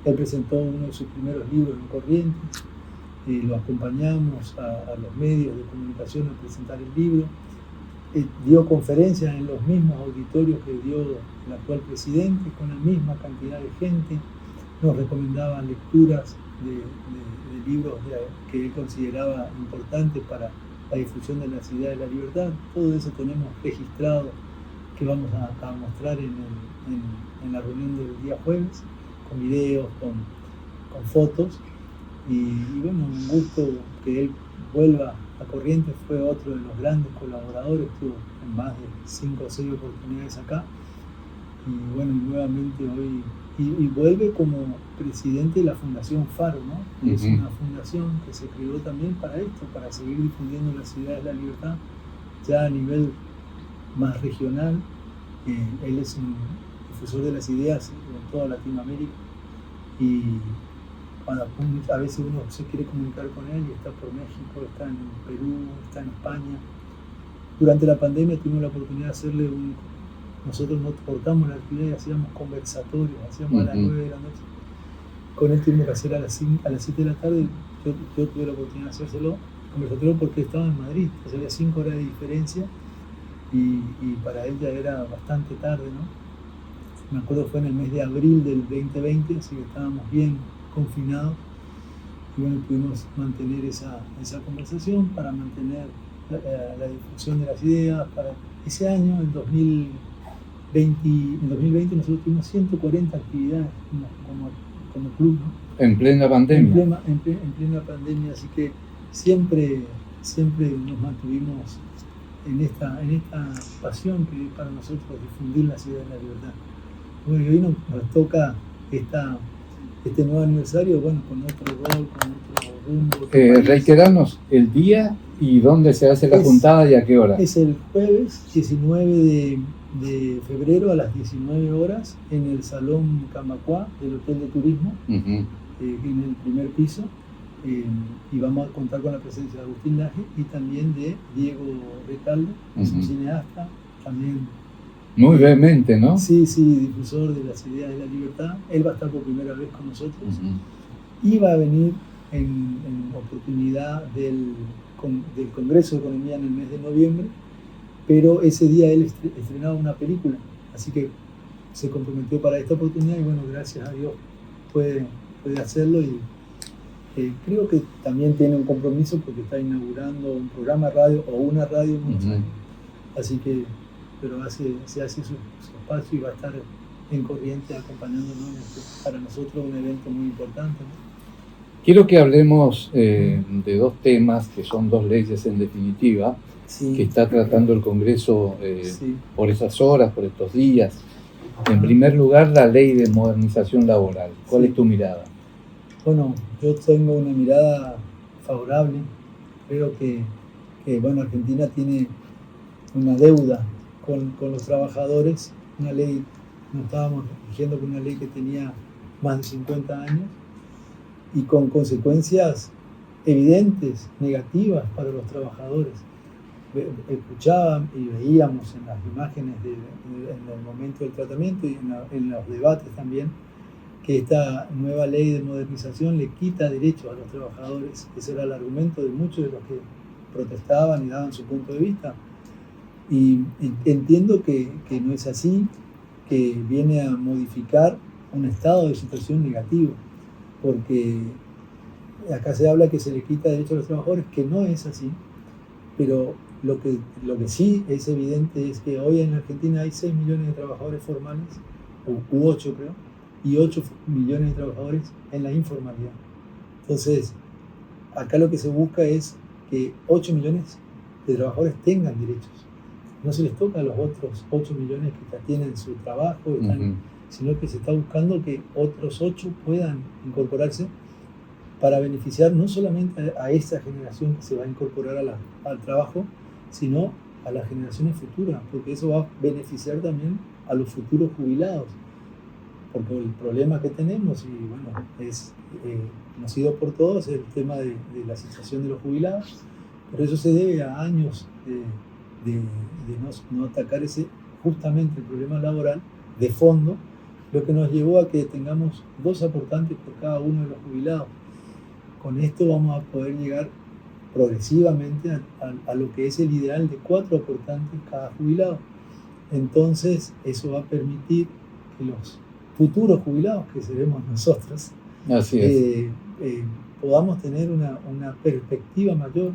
Él presentó uno de sus primeros libros en Corrientes, lo acompañamos a los medios de comunicación a presentar el libro, dio conferencias en los mismos auditorios que dio el actual presidente, con la misma cantidad de gente. Nos recomendaba lecturas de libros que él consideraba importantes para la difusión de las ideas de la libertad. Todo eso tenemos registrado, que vamos a mostrar en la reunión del día jueves, con videos, con fotos. Y bueno, un gusto que él vuelva a Corrientes. Fue otro de los grandes colaboradores, estuvo en más de 5 o 6 oportunidades acá. y bueno, nuevamente hoy, y vuelve como presidente de la Fundación Faro, ¿no? Es una fundación que se creó también para esto, para seguir difundiendo las ideas de la libertad, ya a nivel más regional. Él es un difusor de las ideas en toda Latinoamérica, y a veces uno se quiere comunicar con él y está por México, está en Perú, está en España. Durante la pandemia tuvimos la oportunidad de hacerle nosotros no cortamos la actividad y hacíamos conversatorios, hacíamos a las 9 de la noche. Con él tuvimos que hacer a las 7 de la tarde, yo tuve la oportunidad de hacérselo, conversatorio, porque estaba en Madrid, o sea, había 5 horas de diferencia, y para él ya era bastante tarde, ¿no? Me acuerdo fue en el mes de abril del 2020, así que estábamos bien confinados, y bueno, pudimos mantener esa conversación para mantener la difusión de las ideas. Para ese año, en 2020, nosotros tuvimos 140 actividades como club, ¿no? En plena pandemia. En plena pandemia, así que siempre nos mantuvimos en esta pasión que es para nosotros difundir las ideas de la libertad. Bueno, y hoy nos toca este nuevo aniversario, bueno, con otro rol, con otro rumbo. Reiteranos el día y dónde se hace la juntada y a qué hora. Es el jueves 19 de febrero a las 19 horas en el Salón Camacuá del Hotel de Turismo, en el primer piso, y vamos a contar con la presencia de Agustín Laje y también de Diego Recalde, que es un cineasta, también muy vehemente, ¿no? Sí, difusor de las ideas de la libertad. Él va a estar por primera vez con nosotros, y va a venir en oportunidad del Congreso de Economía en el mes de noviembre, pero ese día él estrenaba una película, así que se comprometió para esta oportunidad, y bueno, gracias a Dios puede hacerlo, y creo que también tiene un compromiso porque está inaugurando un programa de radio o una radio en Buenos Aires, así que pero se hace su espacio y va a estar en Corrientes acompañándonos para nosotros un evento muy importante, ¿no? Quiero que hablemos de dos temas que son dos leyes en definitiva, que está tratando el Congreso por esas horas, por estos días. En primer lugar, la ley de modernización laboral. ¿Cuál es tu mirada? Bueno, yo tengo una mirada favorable. Creo que bueno, Argentina tiene una deuda con los trabajadores, una ley, nos estábamos rigiendo con una ley que tenía más de 50 años y con consecuencias evidentes, negativas para los trabajadores. Escuchábamos y veíamos en las imágenes en el momento del tratamiento y en los debates también, que esta nueva ley de modernización le quita derechos a los trabajadores. Ese era el argumento de muchos de los que protestaban y daban su punto de vista. Y entiendo que no es así, que viene a modificar un estado de situación negativo, porque acá se habla que se le quita derecho a los trabajadores, que no es así, pero lo que sí es evidente es que hoy en Argentina hay 6 millones de trabajadores formales, u 8 creo, y 8 millones de trabajadores en la informalidad. Entonces, acá lo que se busca es que 8 millones de trabajadores tengan derechos. No se les toca a los otros 8 millones que ya tienen su trabajo, sino que se está buscando que otros 8 puedan incorporarse para beneficiar no solamente a esa generación que se va a incorporar al trabajo, sino a las generaciones futuras, porque eso va a beneficiar también a los futuros jubilados. Porque el problema que tenemos, y bueno, es conocido por todos, es el tema de la situación de los jubilados, pero eso se debe a años de no atacar justamente el problema laboral de fondo, lo que nos llevó a que tengamos 2 aportantes por cada uno de los jubilados. Con esto vamos a poder llegar progresivamente a lo que es el ideal de 4 aportantes cada jubilado. Entonces eso va a permitir que los futuros jubilados, que seremos nosotros, podamos tener una perspectiva mayor,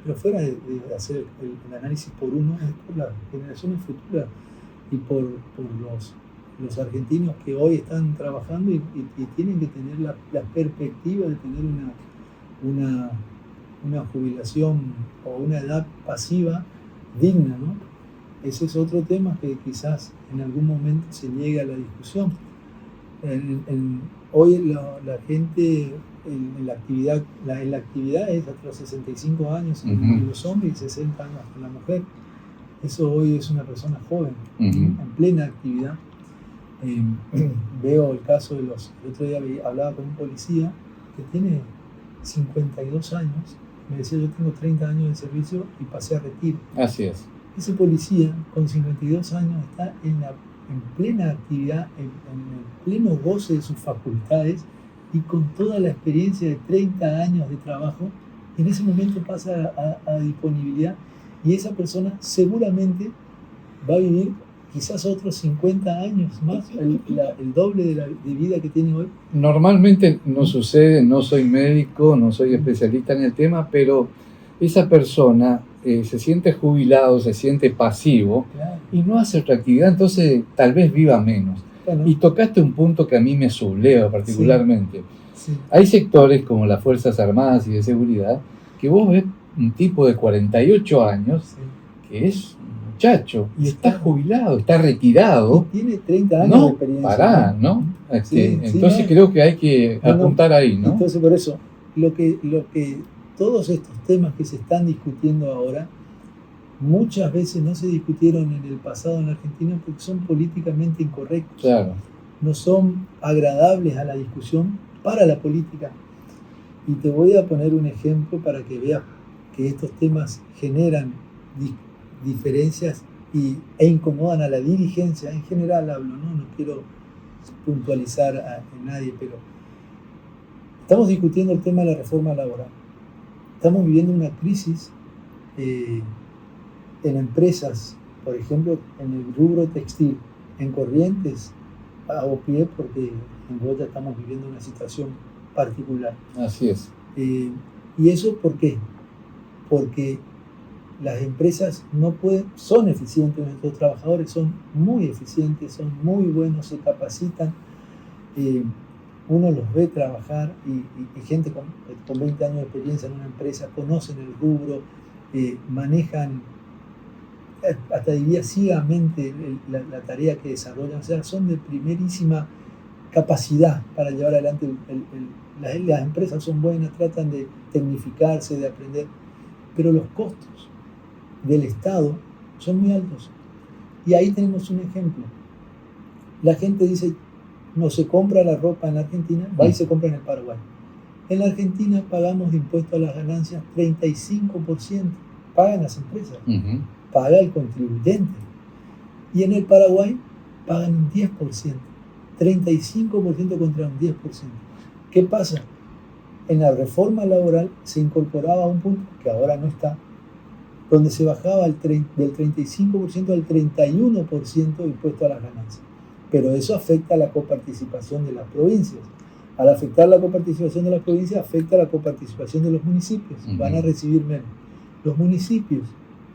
pero fuera de hacer el análisis por uno, es por las generaciones futuras y por los argentinos que hoy están trabajando y tienen que tener la perspectiva de tener una jubilación o una edad pasiva digna, ¿no? ese es otro tema que quizás en algún momento se niegue a la discusión. Hoy la gente en la actividad es hasta los 65 años en los hombres y 60 años en la mujer. Eso hoy es una persona joven, en plena actividad. Veo el caso el otro día hablaba con un policía que tiene 52 años, me decía yo tengo 30 años de servicio y pasé a retiro. Así es. Ese policía con 52 años está en plena actividad, en el pleno goce de sus facultades y con toda la experiencia de 30 años de trabajo, en ese momento pasa a disponibilidad y esa persona seguramente va a vivir quizás otros 50 años más, el doble de vida que tiene hoy. Normalmente no sucede, no soy médico, no soy especialista en el tema, pero esa persona se siente jubilado, se siente pasivo, Claro. y no hace otra actividad, entonces tal vez viva menos. Bueno, Y tocaste un punto que a mí me subleva particularmente. sí, Hay sectores como las Fuerzas Armadas y de Seguridad que vos ves un tipo de 48 años sí. que es un muchacho y Sí. está jubilado, está retirado. Y tiene 30 años de No, experiencia. pará, ¿no? Sí, Entonces no. creo que hay que No, no. apuntar ahí, ¿no? Entonces, por eso, lo que todos estos temas que se están discutiendo ahora, muchas veces no se discutieron en el pasado en Argentina porque son políticamente incorrectos. Claro. No son agradables a la discusión para la política. Y te voy a poner un ejemplo para que veas que estos temas generan diferencias e incomodan a la dirigencia. En general hablo, no quiero puntualizar a nadie, pero estamos discutiendo el tema de la reforma laboral. Estamos viviendo una crisis en empresas, por ejemplo, en el rubro textil, en Corrientes, hago pie porque en Goya estamos viviendo una situación particular. Así es. ¿Y eso por qué? Porque las empresas son eficientes, nuestros trabajadores son muy eficientes, son muy buenos, se capacitan, uno los ve trabajar y gente con 20 años de experiencia en una empresa, conocen el rubro, manejan, hasta diría ciegamente la tarea que desarrollan, o sea, son de primerísima capacidad para llevar adelante las empresas son buenas, tratan de tecnificarse, de aprender, pero los costos del Estado son muy altos. Y ahí tenemos un ejemplo. La gente dice, no se compra la ropa en la Argentina, va y se compra en el Paraguay. En la Argentina pagamos de impuesto a las ganancias 35%, pagan las empresas, paga el contribuyente. Y en el Paraguay pagan un 10%, 35% contra un 10%. ¿Qué pasa? En la reforma laboral se incorporaba un punto que ahora no está, donde se bajaba del 35% al 31% impuesto a las ganancias. Pero eso afecta a la coparticipación de las provincias. Al afectar la coparticipación de las provincias, afecta a la coparticipación de los municipios. Van a recibir menos. Los municipios,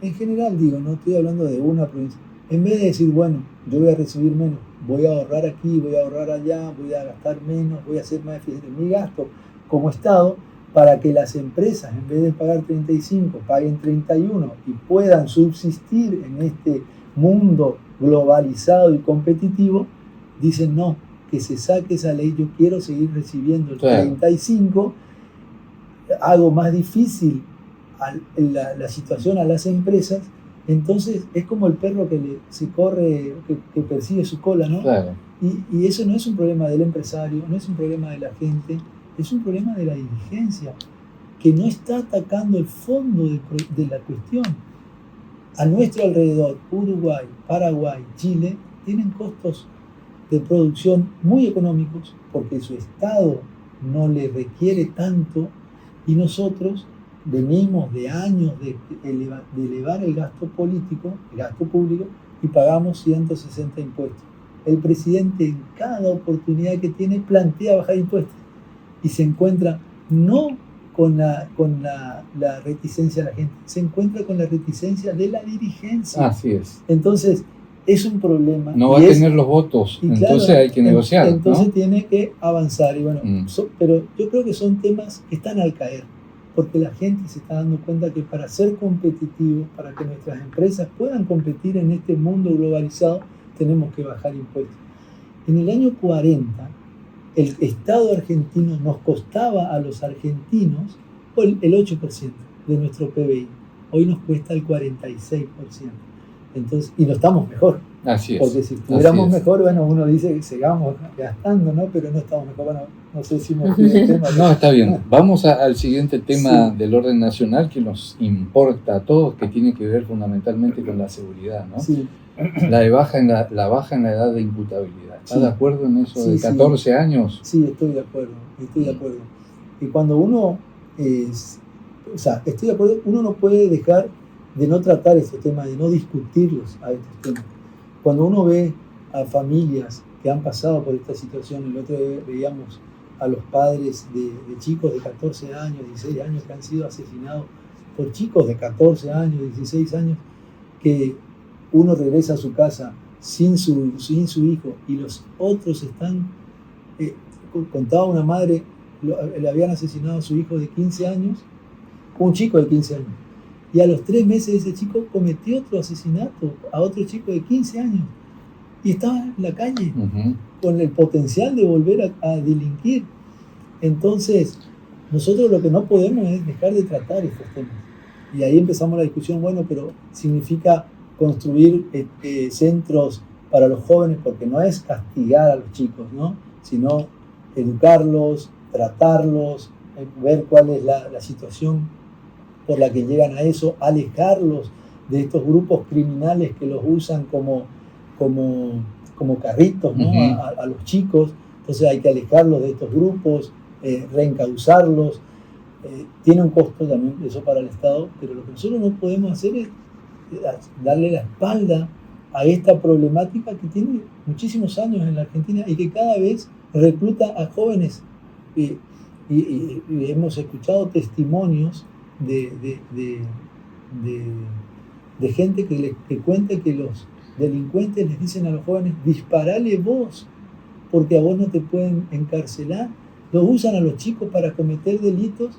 en general digo, no estoy hablando de una provincia, en vez de decir, bueno, yo voy a recibir menos, voy a ahorrar aquí, voy a ahorrar allá, voy a gastar menos, voy a ser más eficiente en mi gasto como Estado, para que las empresas, en vez de pagar 35, paguen 31 y puedan subsistir en este mundo globalizado y competitivo, dicen no, que se saque esa ley, yo quiero seguir recibiendo el 35, hago más difícil la situación a las empresas. Entonces es como el perro se corre, que persigue su cola, ¿no? Claro. Y eso no es un problema del empresario, no es un problema de la gente, es un problema de la dirigencia, que no está atacando el fondo de la cuestión. A nuestro alrededor, Uruguay, Paraguay, Chile, tienen costos de producción muy económicos porque su Estado no le requiere tanto y nosotros venimos de años de elevar el gasto político, el gasto público, y pagamos 160 impuestos. El presidente en cada oportunidad que tiene plantea bajar impuestos y se encuentra no con la reticencia de la gente, se encuentra con la reticencia de la dirigencia. Así es. Entonces es un problema. No va a tener los votos, entonces claro, hay que negociar. Entonces ¿no? tiene que avanzar. Y bueno, pero yo creo que son temas que están al caer. porque la gente se está dando cuenta que para ser competitivos, para que nuestras empresas puedan competir en este mundo globalizado, tenemos que bajar impuestos. En el año 40, el Estado argentino nos costaba a los argentinos el 8% de nuestro PBI. Hoy nos cuesta el 46%. Entonces, y no estamos mejor. Así es. Porque si estuviéramos mejor, bueno, uno dice que sigamos gastando, ¿no? Pero no estamos mejor. Bueno, no sé si me fui del tema. No, está bien. Vamos al siguiente tema del orden nacional que nos importa a todos, que tiene que ver fundamentalmente con la seguridad, ¿no? Sí. La baja en la edad de imputabilidad. ¿Estás de acuerdo en eso de 14 años? Sí, estoy de acuerdo. Y cuando uno estoy de acuerdo, uno no puede dejar de no tratar estos temas, de no discutirlos a estos temas. Cuando uno ve a familias que han pasado por esta situación, el otro día veíamos a los padres de chicos de 14 años, 16 años que han sido asesinados por chicos de 14 años, 16 años, que uno regresa a su casa sin su hijo y los otros están, contaba una madre, le habían asesinado a su hijo de 15 años, un chico de 15 años, y a los 3 meses ese chico cometió otro asesinato a otro chico de 15 años y estaba en la calle con el potencial de volver a delinquir. Entonces, nosotros lo que no podemos es dejar de tratar estos temas. Y ahí empezamos la discusión, bueno, pero significa construir centros para los jóvenes, porque no es castigar a los chicos, ¿no? Sino educarlos, tratarlos, ver cuál es la situación por la que llegan a eso, alejarlos de estos grupos criminales que los usan como carritos, ¿no? A los chicos. Entonces hay que alejarlos de estos grupos, reencauzarlos. Tiene un costo también eso para el Estado, pero lo que nosotros no podemos hacer es darle la espalda a esta problemática que tiene muchísimos años en la Argentina y que cada vez recluta a jóvenes. Y hemos escuchado testimonios de gente que cuenta que los delincuentes les dicen a los jóvenes: disparale vos, porque a vos no te pueden encarcelar. Los usan a los chicos para cometer delitos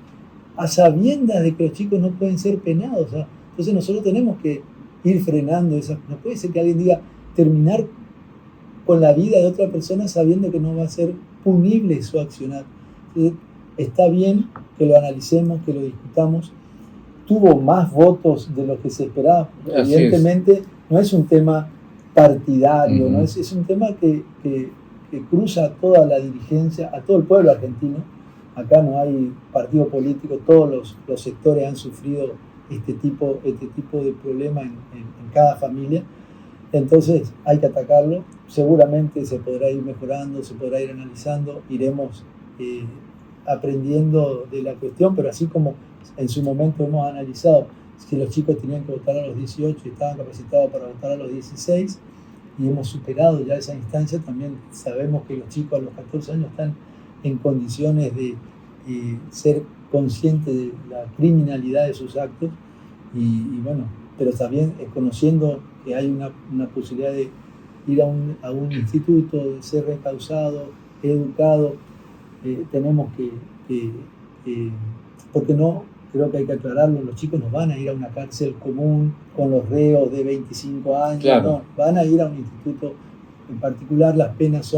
a sabiendas de que los chicos no pueden ser penados. Entonces nosotros tenemos que ir frenando eso. No puede ser que alguien diga terminar con la vida de otra persona sabiendo que no va a ser punible su accionar. Entonces, está bien que lo analicemos, que lo discutamos. Tuvo más votos de lo que se esperaba. Evidentemente no es un tema partidario, ¿no? Es un tema que cruza a toda la dirigencia, a todo el pueblo argentino. Acá no hay partido político, todos los sectores han sufrido este tipo de problema en cada familia. Entonces hay que atacarlo. Seguramente se podrá ir mejorando, se podrá ir analizando, iremos aprendiendo de la cuestión, pero así como en su momento hemos analizado si los chicos tenían que votar a los 18 y estaban capacitados para votar a los 16, y hemos superado ya esa instancia, también sabemos que los chicos a los 14 años están en condiciones de ser conscientes de la criminalidad de sus actos, y bueno, pero también conociendo que hay una posibilidad de ir a un instituto, de ser recausado, educado. Tenemos que porque no, creo que hay que aclararlo, los chicos no van a ir a una cárcel común con los reos de 25 años, claro. No, van a ir a un instituto en particular. Las penas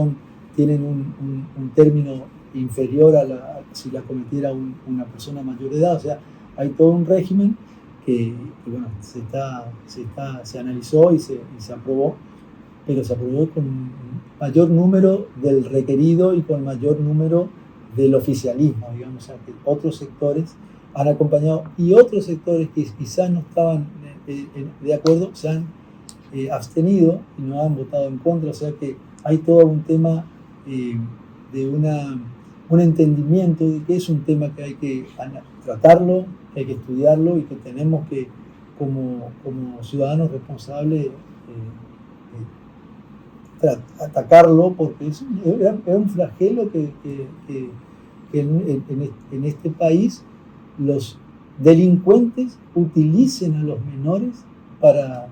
tienen un término inferior a si la cometiera una persona mayor de edad. O sea, hay todo un régimen que bueno, se analizó y se aprobó, pero se aprobó con mayor número del requerido y con mayor número del oficialismo, digamos. O sea, que otros sectores han acompañado y otros sectores que quizás no estaban de acuerdo se han abstenido y no han votado en contra. O sea que hay todo un tema de un entendimiento de que es un tema que hay que tratarlo, que hay que estudiarlo y que tenemos que, como ciudadanos responsables, atacarlo, porque es un flagelo que en este país los delincuentes utilicen a los menores para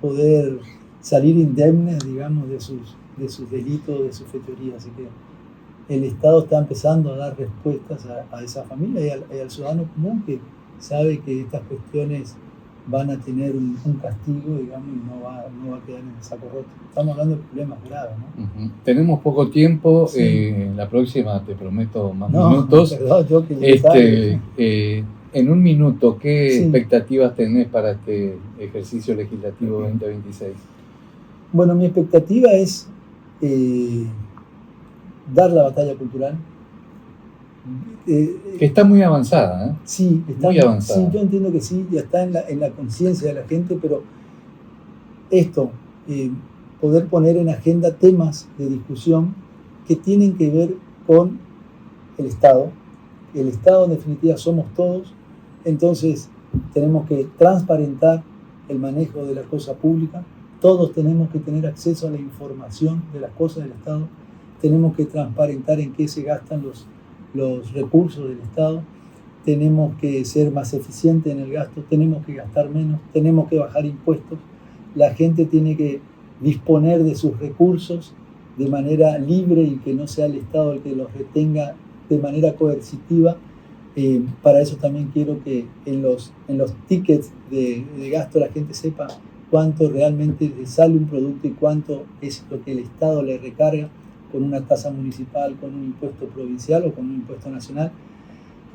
poder salir indemnes, digamos, de sus delitos, de sus fechorías. Así que el Estado está empezando a dar respuestas a esa familia y al ciudadano común que sabe que estas cuestiones van a tener un castigo, digamos, y no va a quedar en el saco roto. Estamos hablando de problemas graves, ¿no? Tenemos poco tiempo, la próxima te prometo más minutos. Perdón, yo que en un minuto, ¿qué expectativas tenés para este ejercicio legislativo 2026? Bueno, mi expectativa es dar la batalla cultural. Que está muy avanzada, ¿eh? Sí, está muy avanzada. Sí, yo entiendo que sí, ya está en la conciencia de la gente, pero esto, poder poner en agenda temas de discusión que tienen que ver con el Estado. El Estado, en definitiva, somos todos, entonces tenemos que transparentar el manejo de la cosa pública, todos tenemos que tener acceso a la información de las cosas del Estado, tenemos que transparentar en qué se gastan los recursos del Estado, tenemos que ser más eficientes en el gasto, tenemos que gastar menos, tenemos que bajar impuestos, la gente tiene que disponer de sus recursos de manera libre y que no sea el Estado el que los retenga de manera coercitiva. Para eso también quiero que en los tickets de gasto la gente sepa cuánto realmente le sale un producto y cuánto es lo que el Estado le recarga con una tasa municipal, con un impuesto provincial o con un impuesto nacional.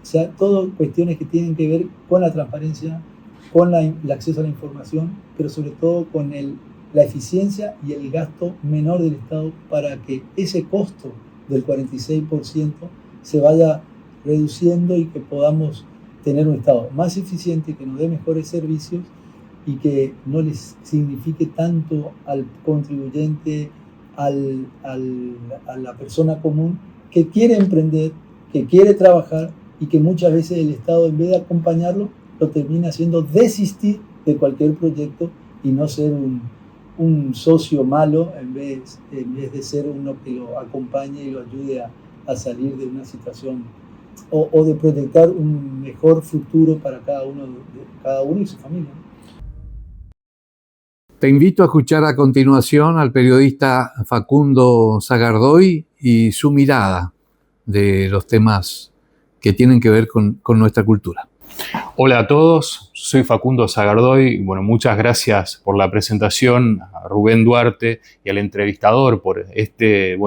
O sea, todo cuestiones que tienen que ver con la transparencia, con el acceso a la información, pero sobre todo con la eficiencia y el gasto menor del Estado para que ese costo del 46% se vaya reduciendo y que podamos tener un Estado más eficiente, que nos dé mejores servicios y que no les signifique tanto al contribuyente, a la persona común que quiere emprender, que quiere trabajar y que muchas veces el Estado, en vez de acompañarlo, lo termina haciendo desistir de cualquier proyecto y no ser un socio malo en vez de ser uno que lo acompañe y lo ayude a salir de una situación o de proyectar un mejor futuro para cada uno y su familia. Te invito a escuchar a continuación al periodista Facundo Sagardoy y su mirada de los temas que tienen que ver con nuestra cultura. Hola a todos, soy Facundo Sagardoy. Bueno, muchas gracias por la presentación a Rubén Duarte y al entrevistador por este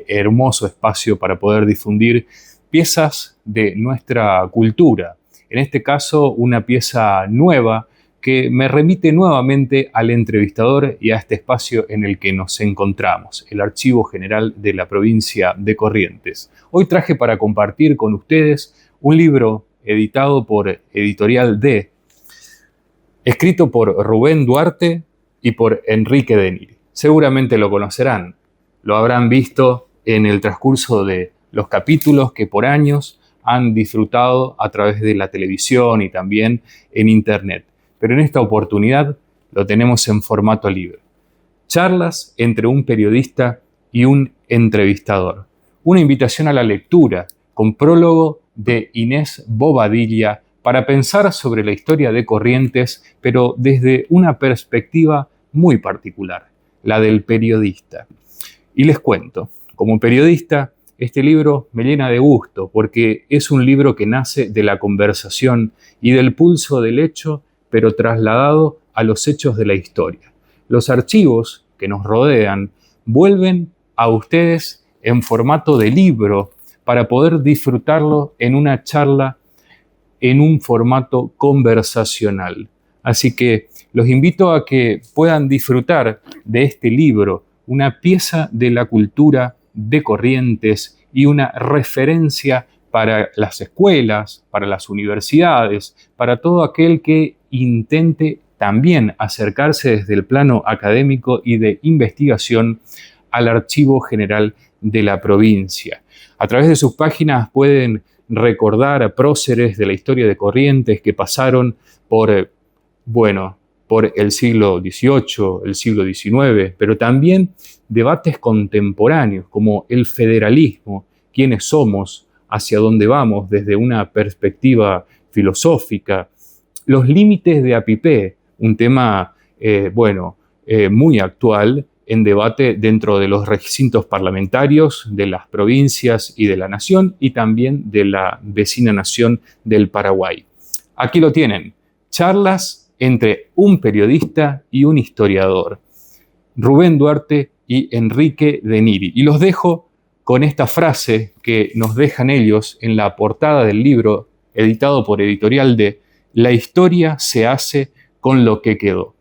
hermoso espacio para poder difundir piezas de nuestra cultura. En este caso, una pieza nueva que me remite nuevamente al entrevistador y a este espacio en el que nos encontramos, el Archivo General de la provincia de Corrientes. Hoy traje para compartir con ustedes un libro editado por Editorial D, escrito por Rubén Duarte y por Enrique Deniri. Seguramente lo conocerán, lo habrán visto en el transcurso de los capítulos que por años han disfrutado a través de la televisión y también en internet. Pero en esta oportunidad lo tenemos en formato libre. Charlas entre un periodista y un entrevistador. Una invitación a la lectura con prólogo de Inés Bobadilla para pensar sobre la historia de Corrientes, pero desde una perspectiva muy particular, la del periodista. Y les cuento, como periodista, este libro me llena de gusto porque es un libro que nace de la conversación y del pulso del hecho, pero trasladado a los hechos de la historia. Los archivos que nos rodean vuelven a ustedes en formato de libro para poder disfrutarlo en una charla en un formato conversacional. Así que los invito a que puedan disfrutar de este libro, una pieza de la cultura de Corrientes y una referencia para las escuelas, para las universidades, para todo aquel que intente también acercarse desde el plano académico y de investigación al Archivo General de la provincia. A través de sus páginas pueden recordar a próceres de la historia de Corrientes que pasaron por el siglo XVIII, el siglo XIX, pero también debates contemporáneos como el federalismo, quiénes somos, hacia dónde vamos desde una perspectiva filosófica, los límites de Apipé, un tema muy actual en debate dentro de los recintos parlamentarios de las provincias y de la nación y también de la vecina nación del Paraguay. Aquí lo tienen, charlas entre un periodista y un historiador, Rubén Duarte y Enrique de Niri. Y los dejo con esta frase que nos dejan ellos en la portada del libro editado por Editorial D: la historia se hace con lo que quedó.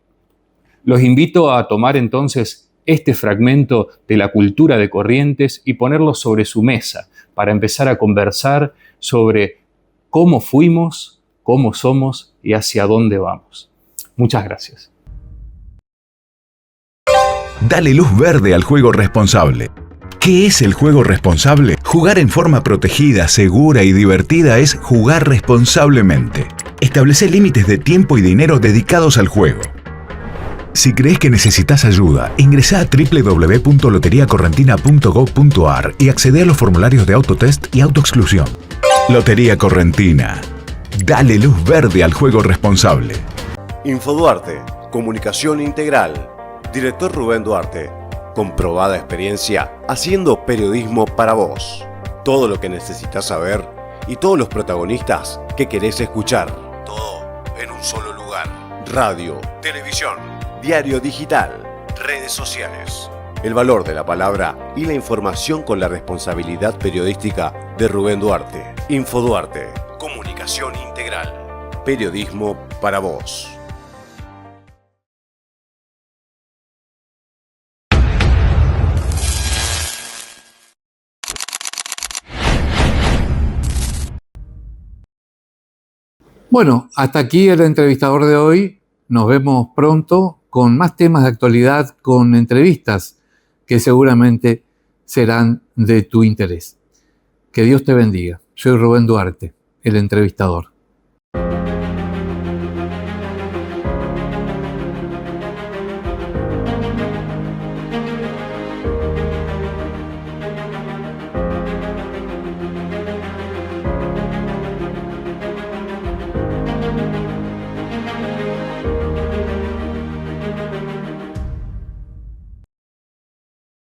Los invito a tomar entonces este fragmento de la cultura de Corrientes y ponerlo sobre su mesa para empezar a conversar sobre cómo fuimos, cómo somos y hacia dónde vamos. Muchas gracias. Dale luz verde al juego responsable. ¿Qué es el juego responsable? Jugar en forma protegida, segura y divertida es jugar responsablemente. Establece límites de tiempo y dinero dedicados al juego. Si crees que necesitas ayuda, ingresa a www.loteriacorrentina.gov.ar y accede a los formularios de autotest y autoexclusión. Lotería Correntina. Dale luz verde al juego responsable. Infoduarte, comunicación integral. Director Rubén Duarte. Comprobada experiencia haciendo periodismo para vos. Todo lo que necesitas saber y todos los protagonistas que querés escuchar. Todo en un solo lugar. Radio, televisión, diario digital, redes sociales. El valor de la palabra y la información con la responsabilidad periodística de Rubén Duarte. Infoduarte, comunicación integral. Periodismo para vos. Bueno, hasta aquí el entrevistador de hoy. Nos vemos pronto con más temas de actualidad, con entrevistas que seguramente serán de tu interés. Que Dios te bendiga. Soy Rubén Duarte, el entrevistador.